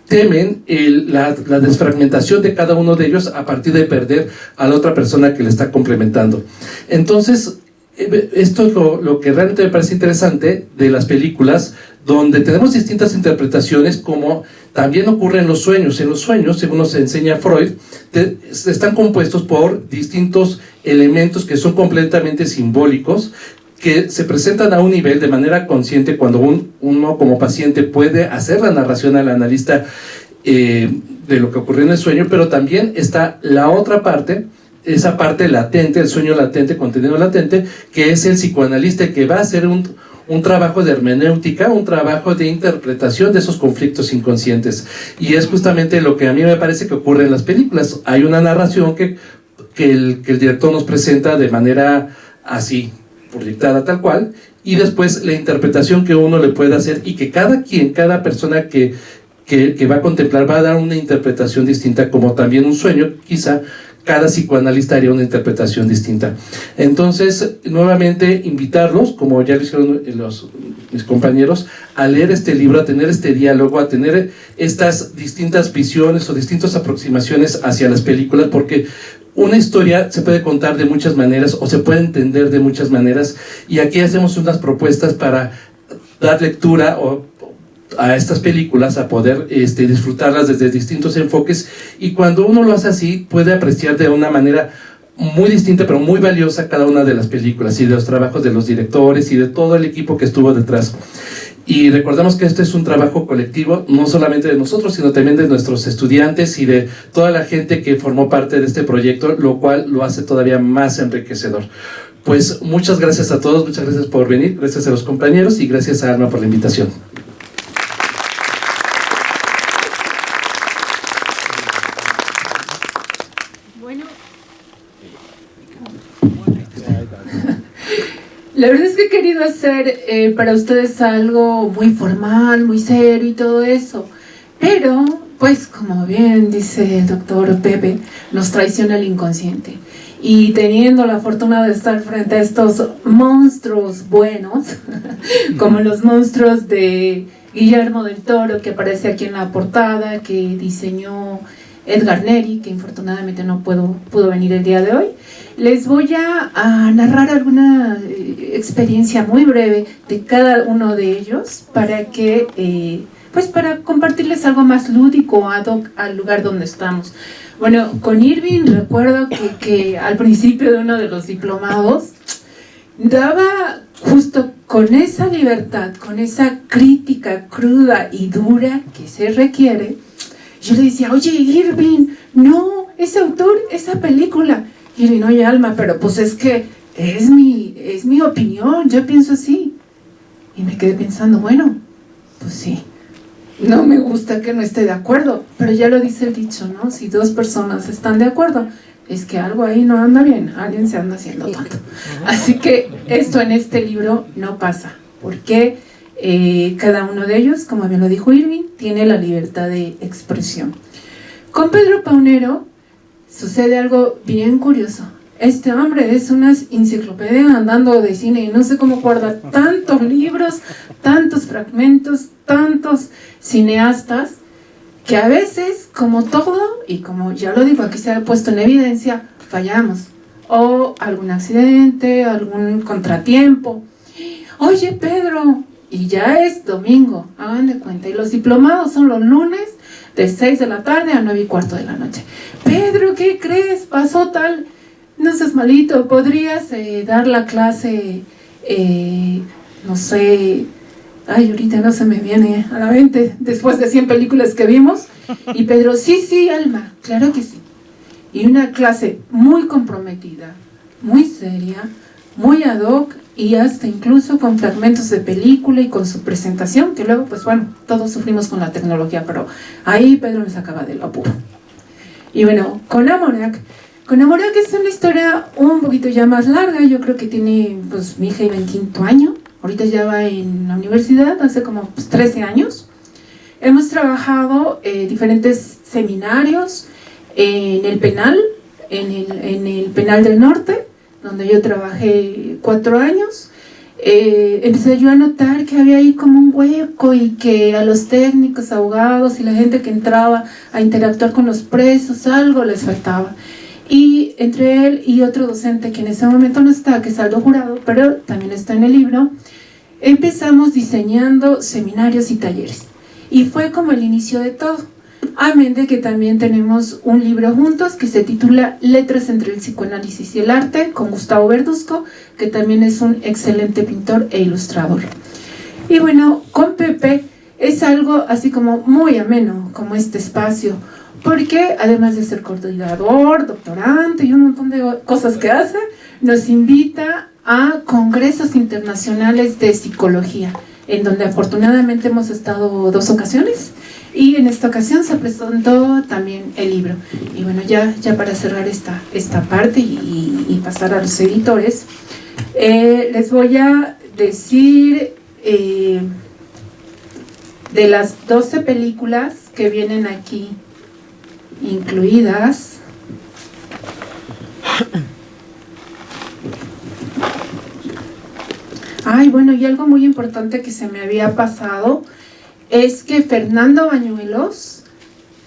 temen la desfragmentación de cada uno de ellos a partir de perder a la otra persona que le está complementando. Entonces, esto es lo que realmente me parece interesante de las películas, donde tenemos distintas interpretaciones, como también ocurre en los sueños. En los sueños, según nos enseña Freud, están compuestos por distintos elementos que son completamente simbólicos, que se presentan a un nivel de manera consciente cuando uno como paciente puede hacer la narración al analista de lo que ocurrió en el sueño, pero también está la otra parte, esa parte latente, el sueño latente, contenido latente, que es el psicoanalista que va a hacer un trabajo de hermenéutica, un trabajo de interpretación de esos conflictos inconscientes. Y es justamente lo que a mí me parece que ocurre en las películas. Hay una narración que el director nos presenta de manera así, proyectada tal cual, y después la interpretación que uno le puede hacer y que cada persona que va a contemplar va a dar una interpretación distinta, como también un sueño, quizá cada psicoanalista haría una interpretación distinta. Entonces, nuevamente invitarlos, como ya lo hicieron mis compañeros, a leer este libro, a tener este diálogo, a tener estas distintas visiones o distintas aproximaciones hacia las películas, porque una historia se puede contar de muchas maneras o se puede entender de muchas maneras, y aquí hacemos unas propuestas para dar lectura a estas películas, a poder disfrutarlas desde distintos enfoques, y cuando uno lo hace así puede apreciar de una manera muy distinta pero muy valiosa cada una de las películas y de los trabajos de los directores y de todo el equipo que estuvo detrás. Y recordamos que este es un trabajo colectivo, no solamente de nosotros, sino también de nuestros estudiantes y de toda la gente que formó parte de este proyecto, lo cual lo hace todavía más enriquecedor. Pues muchas gracias a todos, muchas gracias por venir, gracias a los compañeros y gracias a Alma por la invitación. La verdad es que he querido hacer para ustedes algo muy formal, muy serio y todo eso, pero pues como bien dice el doctor Pepe, nos traiciona el inconsciente, y teniendo la fortuna de estar frente a estos monstruos buenos como los monstruos de Guillermo del Toro, que aparece aquí en la portada, que diseñó Edgar Neri, que infortunadamente no pudo venir el día de hoy, les voy a narrar alguna experiencia muy breve de cada uno de ellos para que, para compartirles algo más lúdico ad hoc al lugar donde estamos. Bueno, con Irving recuerdo que al principio de uno de los diplomados daba justo con esa libertad, con esa crítica cruda y dura que se requiere. Yo le decía, oye Irving, no, ese autor, esa película. Irving, oye Alma, pero pues es que es mi opinión, yo pienso así. Y me quedé pensando, bueno, pues sí, no me gusta que no esté de acuerdo, pero ya lo dice el dicho, ¿no? Si dos personas están de acuerdo, es que algo ahí no anda bien, alguien se anda haciendo tonto. Así que esto en este libro no pasa, porque cada uno de ellos, como bien lo dijo Irving, tiene la libertad de expresión. Con Pedro Paunero sucede algo bien curioso. Este hombre es una enciclopedia andando de cine y no sé cómo guarda tantos libros, tantos fragmentos, tantos cineastas, que a veces, como todo, y como ya lo digo, aquí se ha puesto en evidencia, fallamos. O algún accidente, algún contratiempo. Oye Pedro, y ya es domingo, hagan de cuenta, y los diplomados son los lunes de 6 de la tarde a 9:15 de la noche. Pedro, ¿qué crees? Pasó tal, no seas malito, ¿podrías dar la clase, no sé, ay, ahorita no se me viene a la mente, después de 100 películas que vimos? Y Pedro, sí, Alma, claro que sí. Y una clase muy comprometida, muy seria, muy ad hoc y hasta incluso con fragmentos de película y con su presentación, que luego, pues bueno, todos sufrimos con la tecnología, pero ahí Pedro nos sacaba del apuro. Y bueno, con Amorak es una historia un poquito ya más larga. Yo creo que tiene, pues, mi hija iba en 5º año, ahorita ya va en la universidad, hace como 13 años. Hemos trabajado diferentes seminarios en el penal, en el penal del norte, donde yo trabajé 4 años. Empecé yo a notar que había ahí como un hueco y que a los técnicos, abogados y la gente que entraba a interactuar con los presos, algo les faltaba. Y entre él y otro docente que en ese momento no está, que es Aldo Jurado, pero también está en el libro, empezamos diseñando seminarios y talleres. Y fue como el inicio de todo. Amén de que también tenemos un libro juntos que se titula Letras entre el psicoanálisis y el arte, con Gustavo Verduzco, que también es un excelente pintor e ilustrador. Y bueno, con Pepe es algo así como muy ameno, como este espacio, porque además de ser coordinador, doctorante y un montón de cosas que hace, nos invita a congresos internacionales de psicología, en donde afortunadamente hemos estado 2 ocasiones, y en esta ocasión se presentó también el libro. Y bueno, ya para cerrar esta parte y pasar a los editores, les voy a decir de las 12 películas que vienen aquí incluidas. Ay, bueno, y algo muy importante que se me había pasado es que Fernando Bañuelos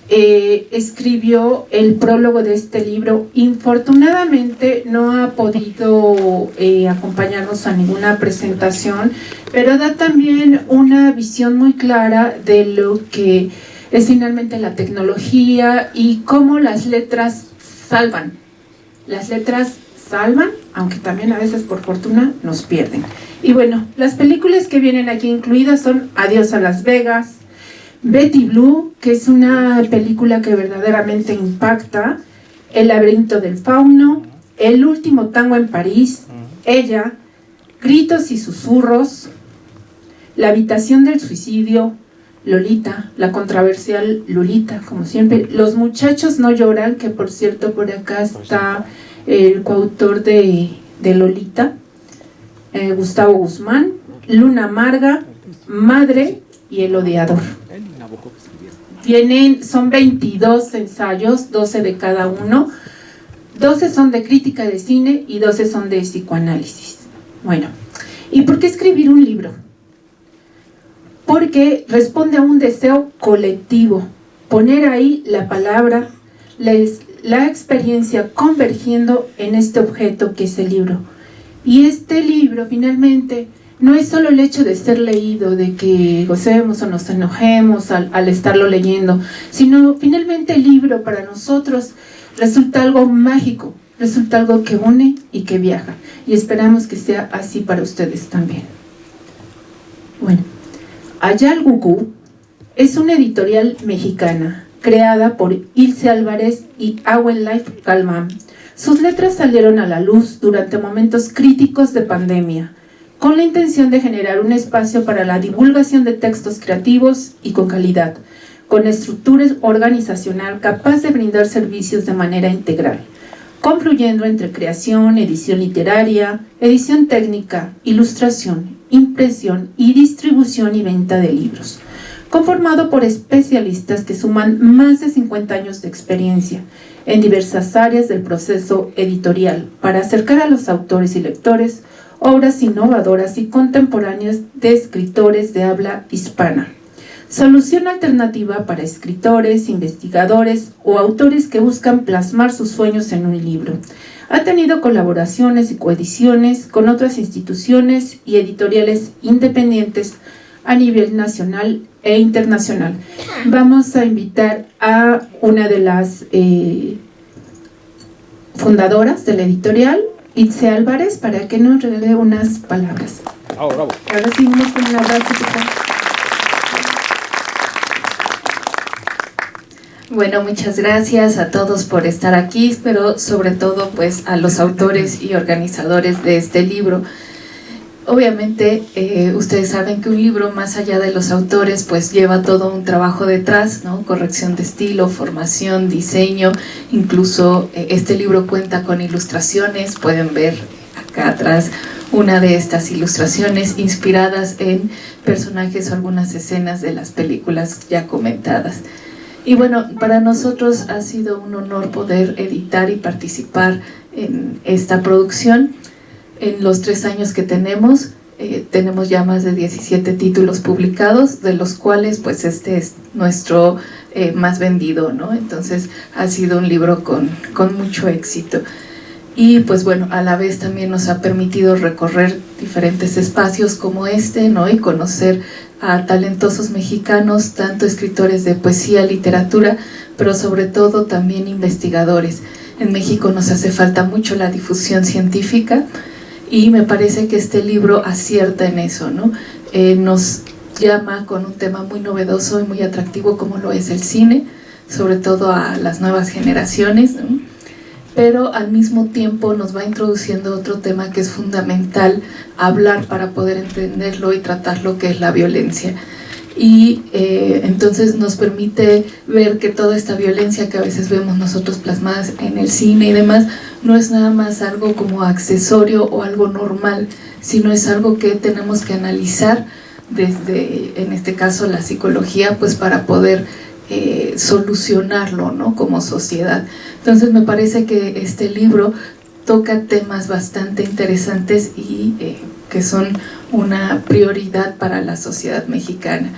escribió el prólogo de este libro. Infortunadamente no ha podido acompañarnos a ninguna presentación, pero da también una visión muy clara de lo que es finalmente la tecnología y cómo las letras salvan. Las letras salvan, aunque también a veces por fortuna nos pierden. Y bueno, las películas que vienen aquí incluidas son Adiós a Las Vegas, Betty Blue, que es una película que verdaderamente impacta, El laberinto del fauno, El último tango en París, Ella, Gritos y susurros, La habitación del suicidio, Lolita, la controversial Lolita, como siempre, Los muchachos no lloran, que por cierto por acá está el coautor de Lolita, Gustavo Guzmán, Luna Amarga, Madre y El odiador. Son 22 ensayos, 12 de cada uno, 12 son de crítica de cine y 12 son de psicoanálisis. Bueno, ¿y por qué escribir un libro? Porque responde a un deseo colectivo, poner ahí la palabra, la experiencia convergiendo en este objeto que es el libro. Y este libro finalmente no es solo el hecho de ser leído, de que gocemos o nos enojemos al estarlo leyendo, sino finalmente el libro para nosotros resulta algo mágico, resulta algo que une y que viaja. Y esperamos que sea así para ustedes también. Bueno, Ayal Gugú es una editorial mexicana creada por Ilse Álvarez y Awen Life Galman. Sus letras salieron a la luz durante momentos críticos de pandemia, con la intención de generar un espacio para la divulgación de textos creativos y con calidad, con estructura organizacional capaz de brindar servicios de manera integral, confluyendo entre creación, edición literaria, edición técnica, ilustración, impresión y distribución y venta de libros, conformado por especialistas que suman más de 50 años de experiencia en diversas áreas del proceso editorial para acercar a los autores y lectores obras innovadoras y contemporáneas de escritores de habla hispana. Solución alternativa para escritores, investigadores o autores que buscan plasmar sus sueños en un libro. Ha tenido colaboraciones y coediciones con otras instituciones y editoriales independientes a nivel nacional e internacional. Vamos a invitar a una de las fundadoras de la editorial, Ilse Álvarez, para que nos regale unas palabras. Bravo, bravo. Ahora sí, vamos con un abrazo. Bueno, muchas gracias a todos por estar aquí, pero sobre todo pues a los autores y organizadores de este libro. Obviamente ustedes saben que un libro, más allá de los autores, pues lleva todo un trabajo detrás, ¿no? Corrección de estilo, formación, diseño, incluso este libro cuenta con ilustraciones. Pueden ver acá atrás una de estas ilustraciones inspiradas en personajes o algunas escenas de las películas ya comentadas. Y bueno, para nosotros ha sido un honor poder editar y participar en esta producción. En los 3 años que tenemos ya más de 17 títulos publicados, de los cuales pues este es nuestro más vendido, ¿no? Entonces ha sido un libro con mucho éxito. Y pues bueno, a la vez también nos ha permitido recorrer diferentes espacios como este, ¿no? Y conocer a talentosos mexicanos, tanto escritores de poesía, literatura, pero sobre todo también investigadores. En México nos hace falta mucho la difusión científica, y me parece que este libro acierta en eso, ¿no? Nos llama con un tema muy novedoso y muy atractivo como lo es el cine, sobre todo a las nuevas generaciones, ¿no? Pero al mismo tiempo nos va introduciendo otro tema que es fundamental hablar para poder entenderlo y tratarlo, que es la violencia. Y entonces nos permite ver que toda esta violencia que a veces vemos nosotros plasmadas en el cine y demás, no es nada más algo como accesorio o algo normal, sino es algo que tenemos que analizar desde, en este caso, la psicología, pues para poder solucionarlo, ¿no? Como sociedad. Entonces me parece que este libro toca temas bastante interesantes y que son una prioridad para la sociedad mexicana.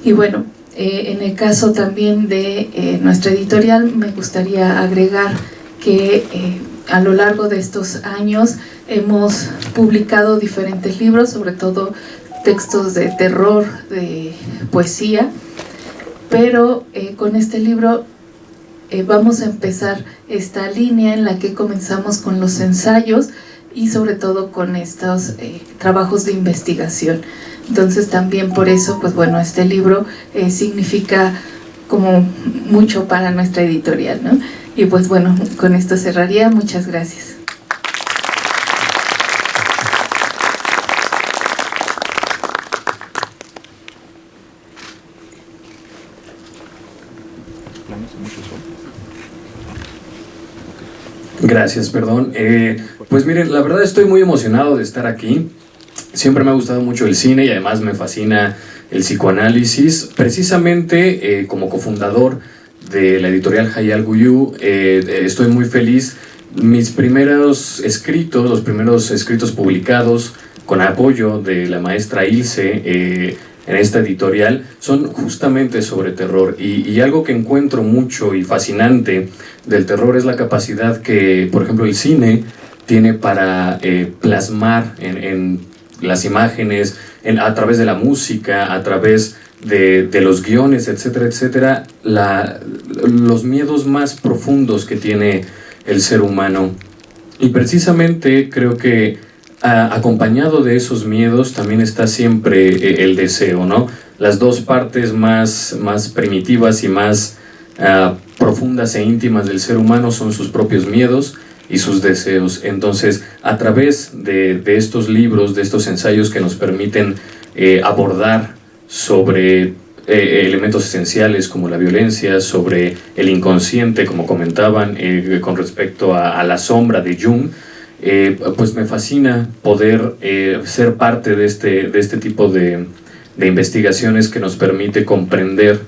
Y bueno, en el caso también de nuestra editorial, me gustaría agregar que a lo largo de estos años hemos publicado diferentes libros, sobre todo textos de terror, de poesía, pero con este libro vamos a empezar esta línea en la que comenzamos con los ensayos y sobre todo con estos trabajos de investigación. Entonces también por eso, pues bueno, este libro significa como mucho para nuestra editorial, ¿no? Y pues bueno, con esto cerraría. Muchas gracias. Gracias, perdón. Pues miren, la verdad estoy muy emocionado de estar aquí. Siempre me ha gustado mucho el cine y además me fascina el psicoanálisis. Precisamente como cofundador de la editorial Hayal Guyú, estoy muy feliz. Mis primeros escritos, los primeros escritos publicados con apoyo de la maestra Ilse en esta editorial, son justamente sobre terror. Y algo que encuentro mucho y fascinante del terror es la capacidad que, por ejemplo, el cine tiene para plasmar en las imágenes, a través de la música, a través de los guiones, etcétera, etcétera, los miedos más profundos que tiene el ser humano. Y precisamente creo que acompañado de esos miedos también está siempre el deseo, ¿no? Las dos partes más primitivas y más profundas e íntimas del ser humano son sus propios miedos y sus deseos. Entonces, a través de estos libros, de estos ensayos que nos permiten abordar sobre elementos esenciales como la violencia, sobre el inconsciente, como comentaban, con respecto a la sombra de Jung, pues me fascina poder ser parte de este tipo de investigaciones que nos permite comprender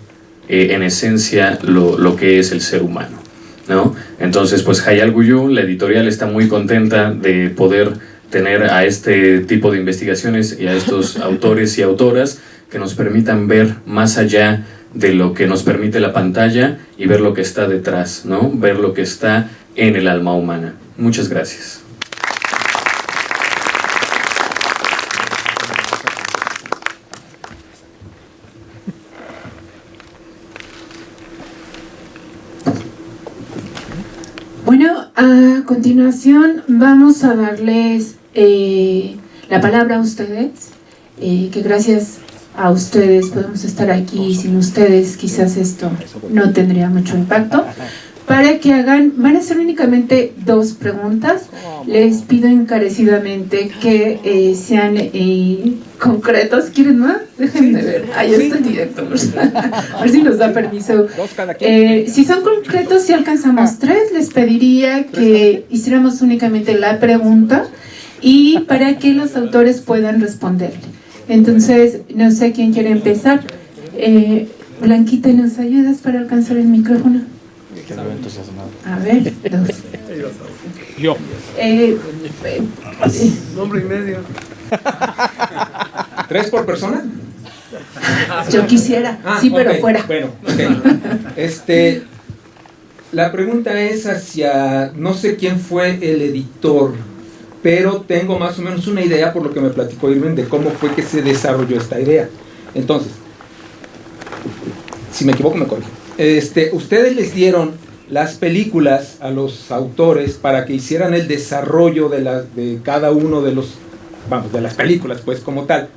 en esencia lo que es el ser humano, ¿no? Entonces, pues Hayal Guyú, la editorial, está muy contenta de poder tener a este tipo de investigaciones y a estos autores y autoras que nos permitan ver más allá de lo que nos permite la pantalla y ver lo que está detrás, ¿no? Ver lo que está en el alma humana. Muchas gracias. Bueno, a continuación vamos a darles la palabra a ustedes, que gracias a ustedes, podemos estar aquí, sin ustedes quizás esto no tendría mucho impacto, para que van a ser únicamente 2 preguntas. Les pido encarecidamente que sean concretos. ¿Quieren más? Déjenme ver. Ahí está el director. A ver si nos da permiso. Si son concretos, si alcanzamos 3, les pediría que hiciéramos únicamente la pregunta y para que los autores puedan responderle. Entonces, no sé quién quiere empezar. Blanquita, ¿nos ayudas para alcanzar el micrófono? A ver, 2. Yo. Nombre y medio. 3 por persona. Yo quisiera, sí, pero okay. fuera. Bueno, la pregunta es hacia, no sé quién fue el editor, pero tengo más o menos una idea por lo que me platicó Irving de cómo fue que se desarrolló esta idea. Entonces, si me equivoco me corrijo. Ustedes les dieron las películas a los autores para que hicieran el desarrollo de cada uno de de las películas, pues, como tal.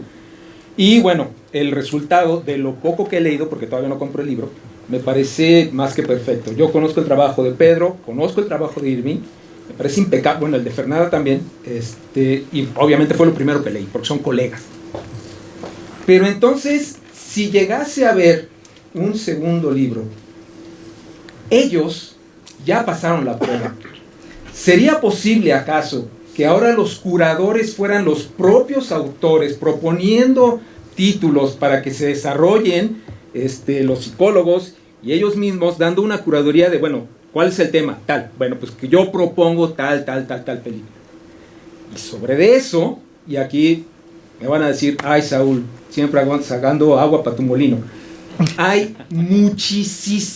Y bueno, el resultado de lo poco que he leído, porque todavía no compro el libro, me parece más que perfecto. Yo conozco el trabajo de Pedro, conozco el trabajo de Irving, me parece impecable, bueno, el de Fernanda también, y obviamente fue lo primero que leí, porque son colegas. Pero entonces, si llegase a ver un segundo libro, ellos ya pasaron la prueba. ¿Sería posible acaso que ahora los curadores fueran los propios autores proponiendo títulos para que se desarrollen los psicólogos y ellos mismos dando una curaduría de, bueno, ¿cuál es el tema? Tal, bueno, pues que yo propongo tal película. Y sobre eso, y aquí me van a decir, ay Saúl, siempre sacando agua para tu molino. Hay muchísimo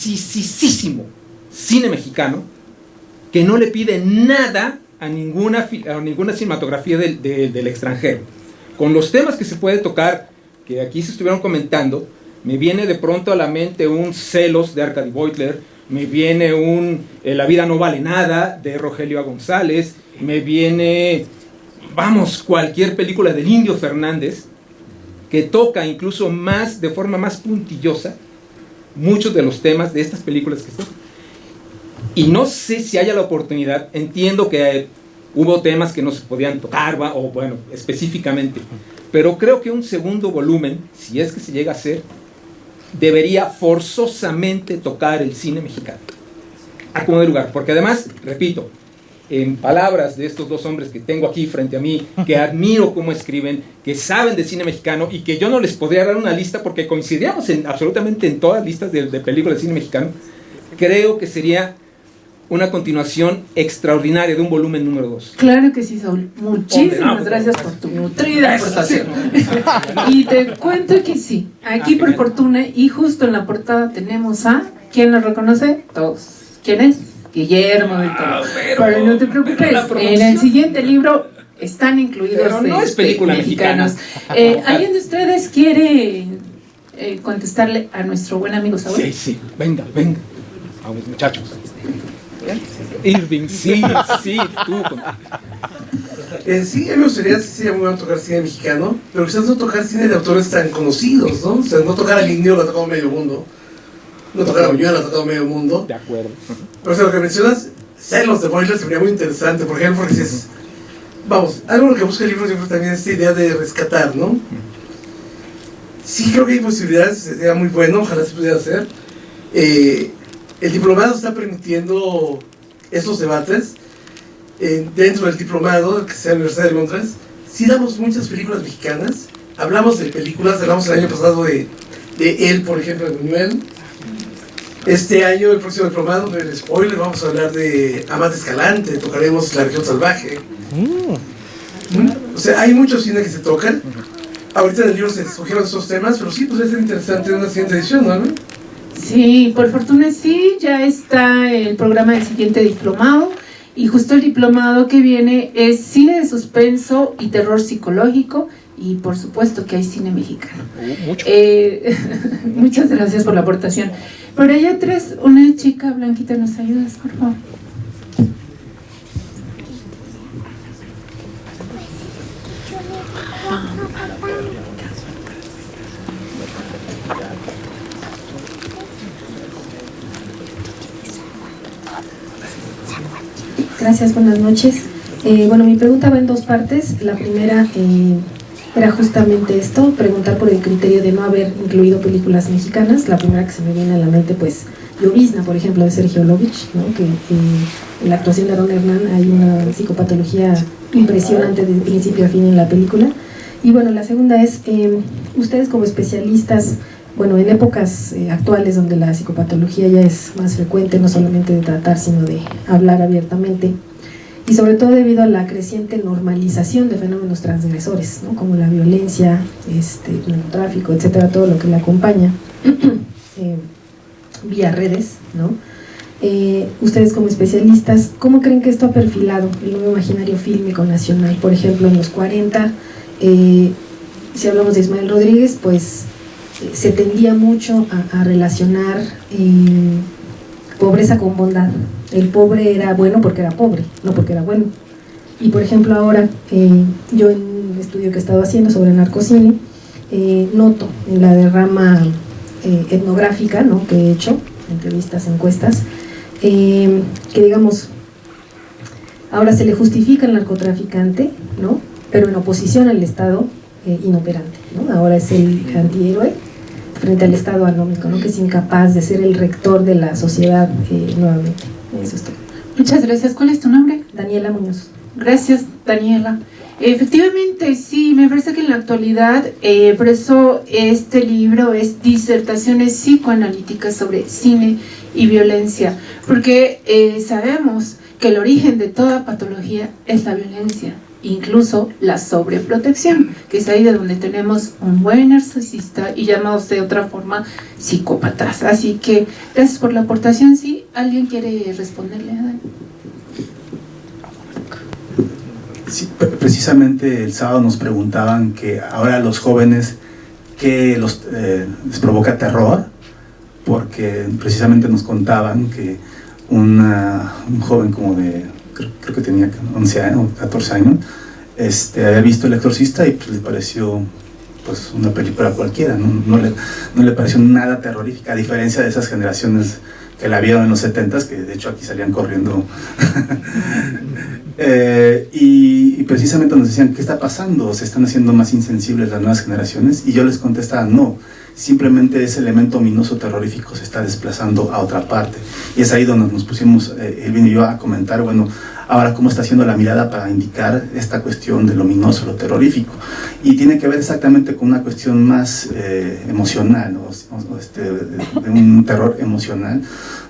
cine mexicano que no le pide nada a ninguna cinematografía del extranjero. Con los temas que se puede tocar, que aquí se estuvieron comentando, me viene de pronto a la mente un Celos de Arkady Beutler, me viene La vida no vale nada de Rogelio A. González, me viene, cualquier película del Indio Fernández, que toca incluso más, de forma más puntillosa, muchos de los temas de estas películas que están. Y no sé si haya la oportunidad, entiendo que hubo temas que no se podían tocar, o bueno, específicamente, pero creo que un segundo volumen, si es que se llega a hacer, debería forzosamente tocar el cine mexicano, a como de lugar, porque además, repito, en palabras de estos 2 hombres que tengo aquí frente a mí, que admiro cómo escriben, que saben de cine mexicano y que yo no les podría dar una lista porque coincidíamos absolutamente en todas las listas de películas de cine mexicano, creo que sería una continuación extraordinaria de un volumen número 2. Claro que sí, Saúl. Muchísimas gracias por tu nutrida aportación. Y te cuento que sí, aquí por fortuna, y justo en la portada tenemos a, ¿quién lo reconoce? Todos. ¿Quién es? Guillermo del Toro. Pero no te preocupes, en el siguiente libro están incluidos. Pero no es película mexicanos. ¿Alguien de ustedes quiere contestarle a nuestro buen amigo Saúl? Sí, venga. Vamos, muchachos. Irving, sí, tú. Sí, a mí me gustaría, sí sería muy bueno tocar cine mexicano, pero quizás no tocar cine de autores tan conocidos, ¿no? O sea, no tocar a Ligneo, lo ha tocado medio mundo. No tocar a Buñuel, lo ha tocado medio mundo. De acuerdo. Pero o sea, lo que mencionas, Celos de Beutler sería muy interesante, por ejemplo, porque es, algo lo que busca el libro siempre también es esta idea de rescatar, ¿no? Sí creo que hay posibilidades, sería muy bueno, ojalá se pudiera hacer. El diplomado está permitiendo estos debates. Dentro del diplomado, que sea la Universidad de Londres, sí damos muchas películas mexicanas. Hablamos de películas, hablamos el año pasado de él, por ejemplo, de Buñuel. Este año, el próximo diplomado, el spoiler, vamos a hablar de Amate Escalante, tocaremos La región salvaje. O sea, hay muchos cine que se tocan. Ahorita en el libro se escogieron estos temas, pero sí, podría ser interesante en una siguiente edición, ¿no? Sí, por fortuna sí, ya está el programa del siguiente diplomado. Y justo el diplomado que viene es cine de suspenso y terror psicológico, y por supuesto que hay cine mexicano. Muchas gracias por la aportación. Por ahí atrás, una chica, Blanquita, ¿nos ayudas, por favor? Gracias, buenas noches. Bueno, mi pregunta va en dos partes. La primera era justamente esto, preguntar por el criterio de no haber incluido películas mexicanas. La primera que se me viene a la mente, pues, Llovizna, por ejemplo, de Sergio Lovich, ¿no? Que en la actuación de Aaron Hernán hay una psicopatología impresionante de principio a fin en la película. Y bueno, la segunda es, ustedes como especialistas, bueno, en épocas actuales donde la psicopatología ya es más frecuente, no solamente de tratar, sino de hablar abiertamente, y sobre todo debido a la creciente normalización de fenómenos transgresores, ¿no? Como la violencia, el narcotráfico, etcétera, todo lo que le acompaña, vía redes, ¿no? Ustedes como especialistas, ¿cómo creen que esto ha perfilado el nuevo imaginario fílmico nacional? Por ejemplo, en los 40, si hablamos de Ismael Rodríguez, pues se tendía mucho a relacionar pobreza con bondad. El pobre era bueno porque era pobre, no porque era bueno. Y por ejemplo ahora, yo en un estudio que he estado haciendo sobre narcocine, noto en la derrama etnográfica, ¿no? Que he hecho, entrevistas, encuestas, que digamos, ahora se le justifica al narcotraficante, ¿no? Pero en oposición al Estado inoperante, ¿no? Ahora es el antihéroe frente al Estado anómico, ¿no? Que es incapaz de ser el rector de la sociedad nuevamente. Eso es todo. Muchas gracias. ¿Cuál es tu nombre? Daniela Muñoz. Gracias, Daniela. Efectivamente, sí, me parece que en la actualidad, por eso este libro es Disertaciones psicoanalíticas sobre cine y violencia, porque sabemos que el origen de toda patología es la violencia, incluso la sobreprotección, que es ahí de donde tenemos un buen narcisista y llamados de otra forma psicópatas. Así que gracias por la aportación. ¿Sí? ¿Alguien quiere responderle a Dani? Sí, precisamente el sábado nos preguntaban que ahora los jóvenes, ¿qué les provoca terror? Porque precisamente nos contaban que un joven como de, creo que tenía 11 años, 14 años, había visto El Exorcista y pues le pareció pues una película cualquiera, no le pareció nada terrorífica, a diferencia de esas generaciones que la vieron en los 70s, que de hecho aquí salían corriendo. Y precisamente nos decían, ¿qué está pasando? ¿Se están haciendo más insensibles las nuevas generaciones? Y yo les contestaba, no, simplemente ese elemento ominoso terrorífico se está desplazando a otra parte. Y es ahí donde nos pusimos, Elvin y yo, a comentar, bueno, ahora cómo está haciendo la mirada para indicar esta cuestión de lo ominoso, lo terrorífico. Y tiene que ver exactamente con una cuestión más emocional, ¿no? De un terror emocional,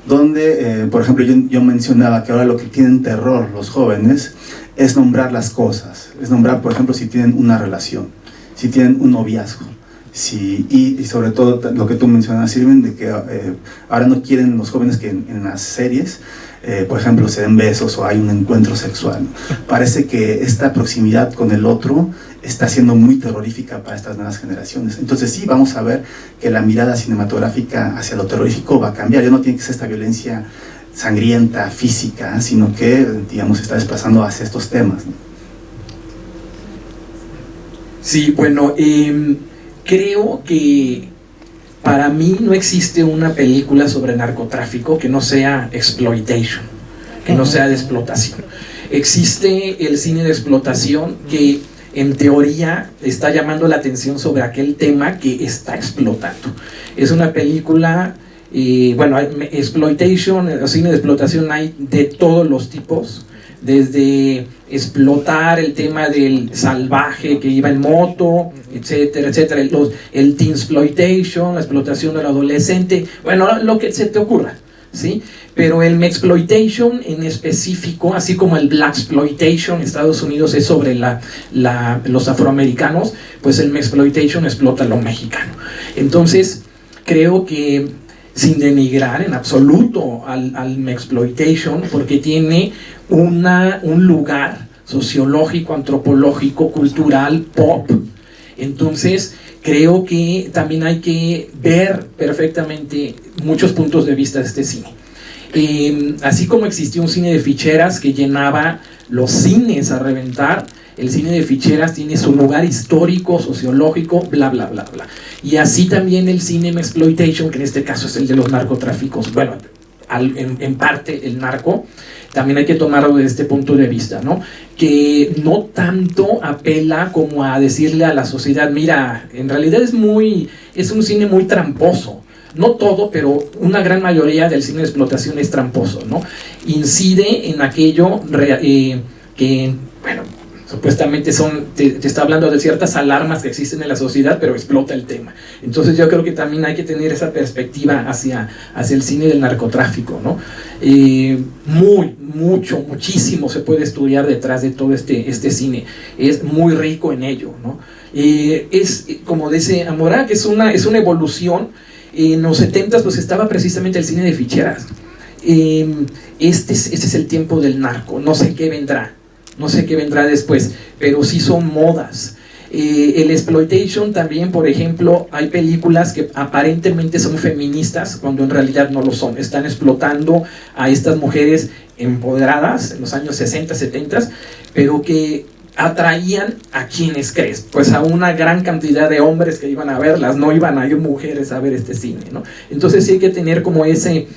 donde, por ejemplo, yo mencionaba que ahora lo que tienen terror los jóvenes es nombrar las cosas, es nombrar, por ejemplo, si tienen una relación, si tienen un noviazgo. Sí, y sobre todo lo que tú mencionas, Sirven, de que ahora no quieren los jóvenes que en las series, por ejemplo, se den besos o hay un encuentro sexual. Parece que esta proximidad con el otro está siendo muy terrorífica para estas nuevas generaciones. Entonces sí, vamos a ver que la mirada cinematográfica hacia lo terrorífico va a cambiar. Ya no tiene que ser esta violencia sangrienta, física, sino que, digamos, se está desplazando hacia estos temas, ¿no? Sí, bueno, creo que para mí no existe una película sobre narcotráfico que no sea exploitation, que no sea de explotación. Existe el cine de explotación que en teoría está llamando la atención sobre aquel tema que está explotando. Es una película, bueno, exploitation, el cine de explotación hay de todos los tipos, desde explotar el tema del salvaje que iba en moto, etcétera, etcétera, el teensploitation, la explotación del adolescente, bueno, lo que se te ocurra, ¿sí? Pero el mexploitation en específico, así como el blaxploitation, Estados Unidos es sobre los afroamericanos, pues el mexploitation explota lo mexicano. Entonces, creo que sin denigrar en absoluto al mexploitation, porque tiene un lugar sociológico, antropológico, cultural, pop. Entonces creo que también hay que ver perfectamente muchos puntos de vista de este cine. Así como existió un cine de ficheras que llenaba los cines a reventar, el cine de ficheras tiene su lugar histórico, sociológico, bla, bla, bla, bla. Y así también el cine exploitation, que en este caso es el de los narcotráficos, bueno, en parte el narco, también hay que tomarlo desde este punto de vista, ¿no? Que no tanto apela como a decirle a la sociedad, mira, en realidad es un cine muy tramposo. No todo, pero una gran mayoría del cine de explotación es tramposo, ¿no? Incide en aquello que, bueno, supuestamente te está hablando de ciertas alarmas que existen en la sociedad, pero explota el tema. Entonces yo creo que también hay que tener esa perspectiva hacia el cine del narcotráfico, ¿no? Muchísimo se puede estudiar detrás de todo este cine. Es muy rico en ello, ¿no? Es, como dice Amorá, que es una evolución. En los 70s pues estaba precisamente el cine de ficheras. Este es el tiempo del narco. No sé qué vendrá después, pero sí son modas. El exploitation también, por ejemplo, hay películas que aparentemente son feministas cuando en realidad no lo son. Están explotando a estas mujeres empoderadas en los años 60, 70, pero que atraían a quienes crees, pues a una gran cantidad de hombres que iban a verlas, no iban a ir mujeres a ver este cine, ¿no? Entonces sí hay que tener como ese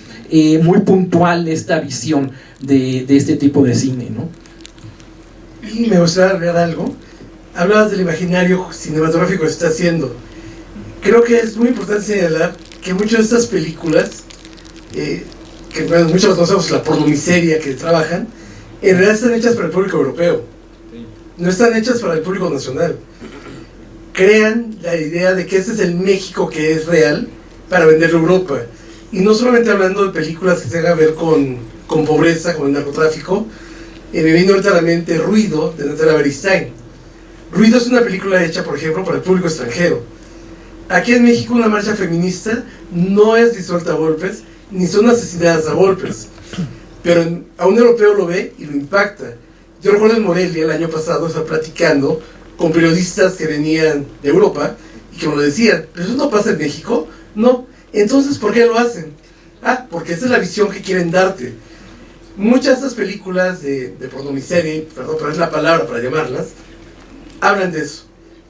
muy puntual esta visión de este tipo de cine, ¿no? Y me gustaría agregar algo. Hablabas del imaginario cinematográfico que se está haciendo. Creo que es muy importante señalar que muchas de estas películas, que bueno, muchos conocemos la pornomiseria que trabajan, en realidad están hechas para el público europeo. No están hechas para el público nacional. Crean la idea de que este es el México que es real para venderlo a Europa. Y no solamente hablando de películas que tengan que ver con pobreza, con el narcotráfico. Me vino ahorita a la mente Ruido, de Natalia Beristain. Ruido es una película hecha, por ejemplo, para el público extranjero. Aquí en México una marcha feminista no es disuelta a golpes, ni son asesinadas a golpes. Pero a un europeo lo ve y lo impacta. Yo recuerdo en Morelia el año pasado estar platicando con periodistas que venían de Europa y que me lo decían, ¿pero eso no pasa en México? No. Entonces, ¿por qué lo hacen? Porque esa es la visión que quieren darte. Muchas de estas películas de pornomiseria, perdón, pero es la palabra para llamarlas, hablan de eso.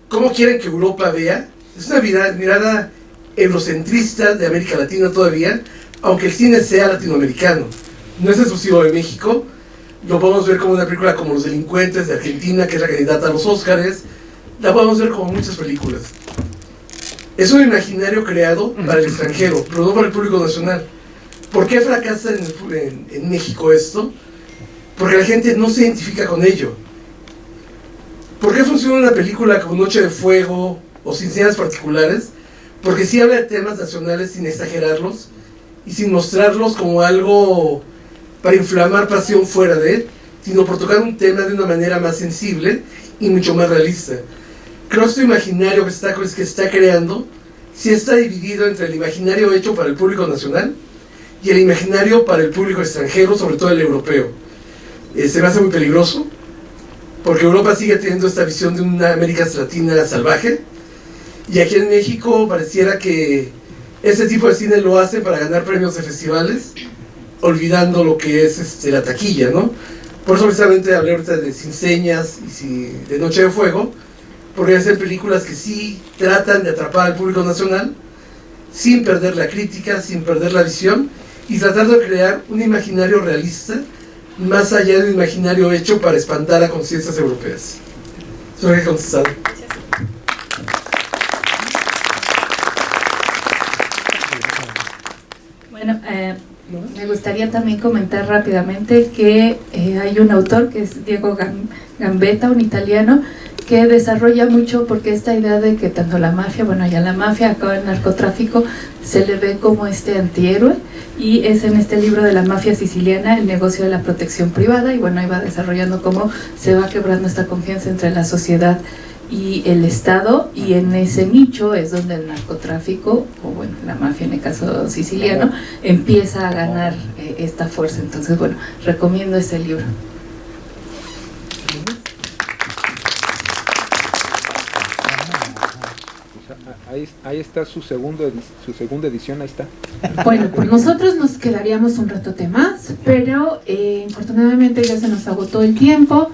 ¿Cómo quieren que Europa vea? Es una mirada eurocentrista de América Latina todavía, aunque el cine sea latinoamericano. No es exclusivo de México. Lo podemos ver como una película como Los Delincuentes de Argentina, que es la candidata a los Óscares. La podemos ver como muchas películas. Es un imaginario creado para el extranjero, pero no para el público nacional. ¿Por qué fracasa en México esto? Porque la gente no se identifica con ello. ¿Por qué funciona una película como Noche de Fuego o Sin Señas Particulares? Porque sí habla de temas nacionales sin exagerarlos y sin mostrarlos como algo para inflamar pasión fuera de él, sino por tocar un tema de una manera más sensible y mucho más realista. Creo que este imaginario que se está creando sí está dividido entre el imaginario hecho para el público nacional y el imaginario para el público extranjero, sobre todo el europeo. Se me hace muy peligroso, porque Europa sigue teniendo esta visión de una América Latina salvaje, y aquí en México pareciera que ese tipo de cine lo hacen para ganar premios de festivales, olvidando lo que es la taquilla, ¿no? Por eso precisamente hablé ahorita de Sin Señas y de Noche de Fuego, porque hacen películas que sí tratan de atrapar al público nacional, sin perder la crítica, sin perder la visión, y tratando de crear un imaginario realista, más allá de un imaginario hecho para espantar a conciencias europeas. Eso hay que contestar. Bueno, me gustaría también comentar rápidamente que hay un autor que es Diego Gambetta, un italiano, que desarrolla mucho, porque esta idea de que tanto la mafia, bueno, ya la mafia, acá el narcotráfico, se le ve como este antihéroe, y es en este libro de la mafia siciliana, El negocio de la protección privada, y bueno, ahí va desarrollando cómo se va quebrando esta confianza entre la sociedad y el Estado, y en ese nicho es donde el narcotráfico, o bueno, la mafia en el caso siciliano, empieza a ganar esta fuerza. Entonces, bueno, recomiendo este libro. Ahí está su segunda edición, ahí está. Bueno, pues nosotros nos quedaríamos un ratote más, pero infortunadamente ya se nos agotó el tiempo.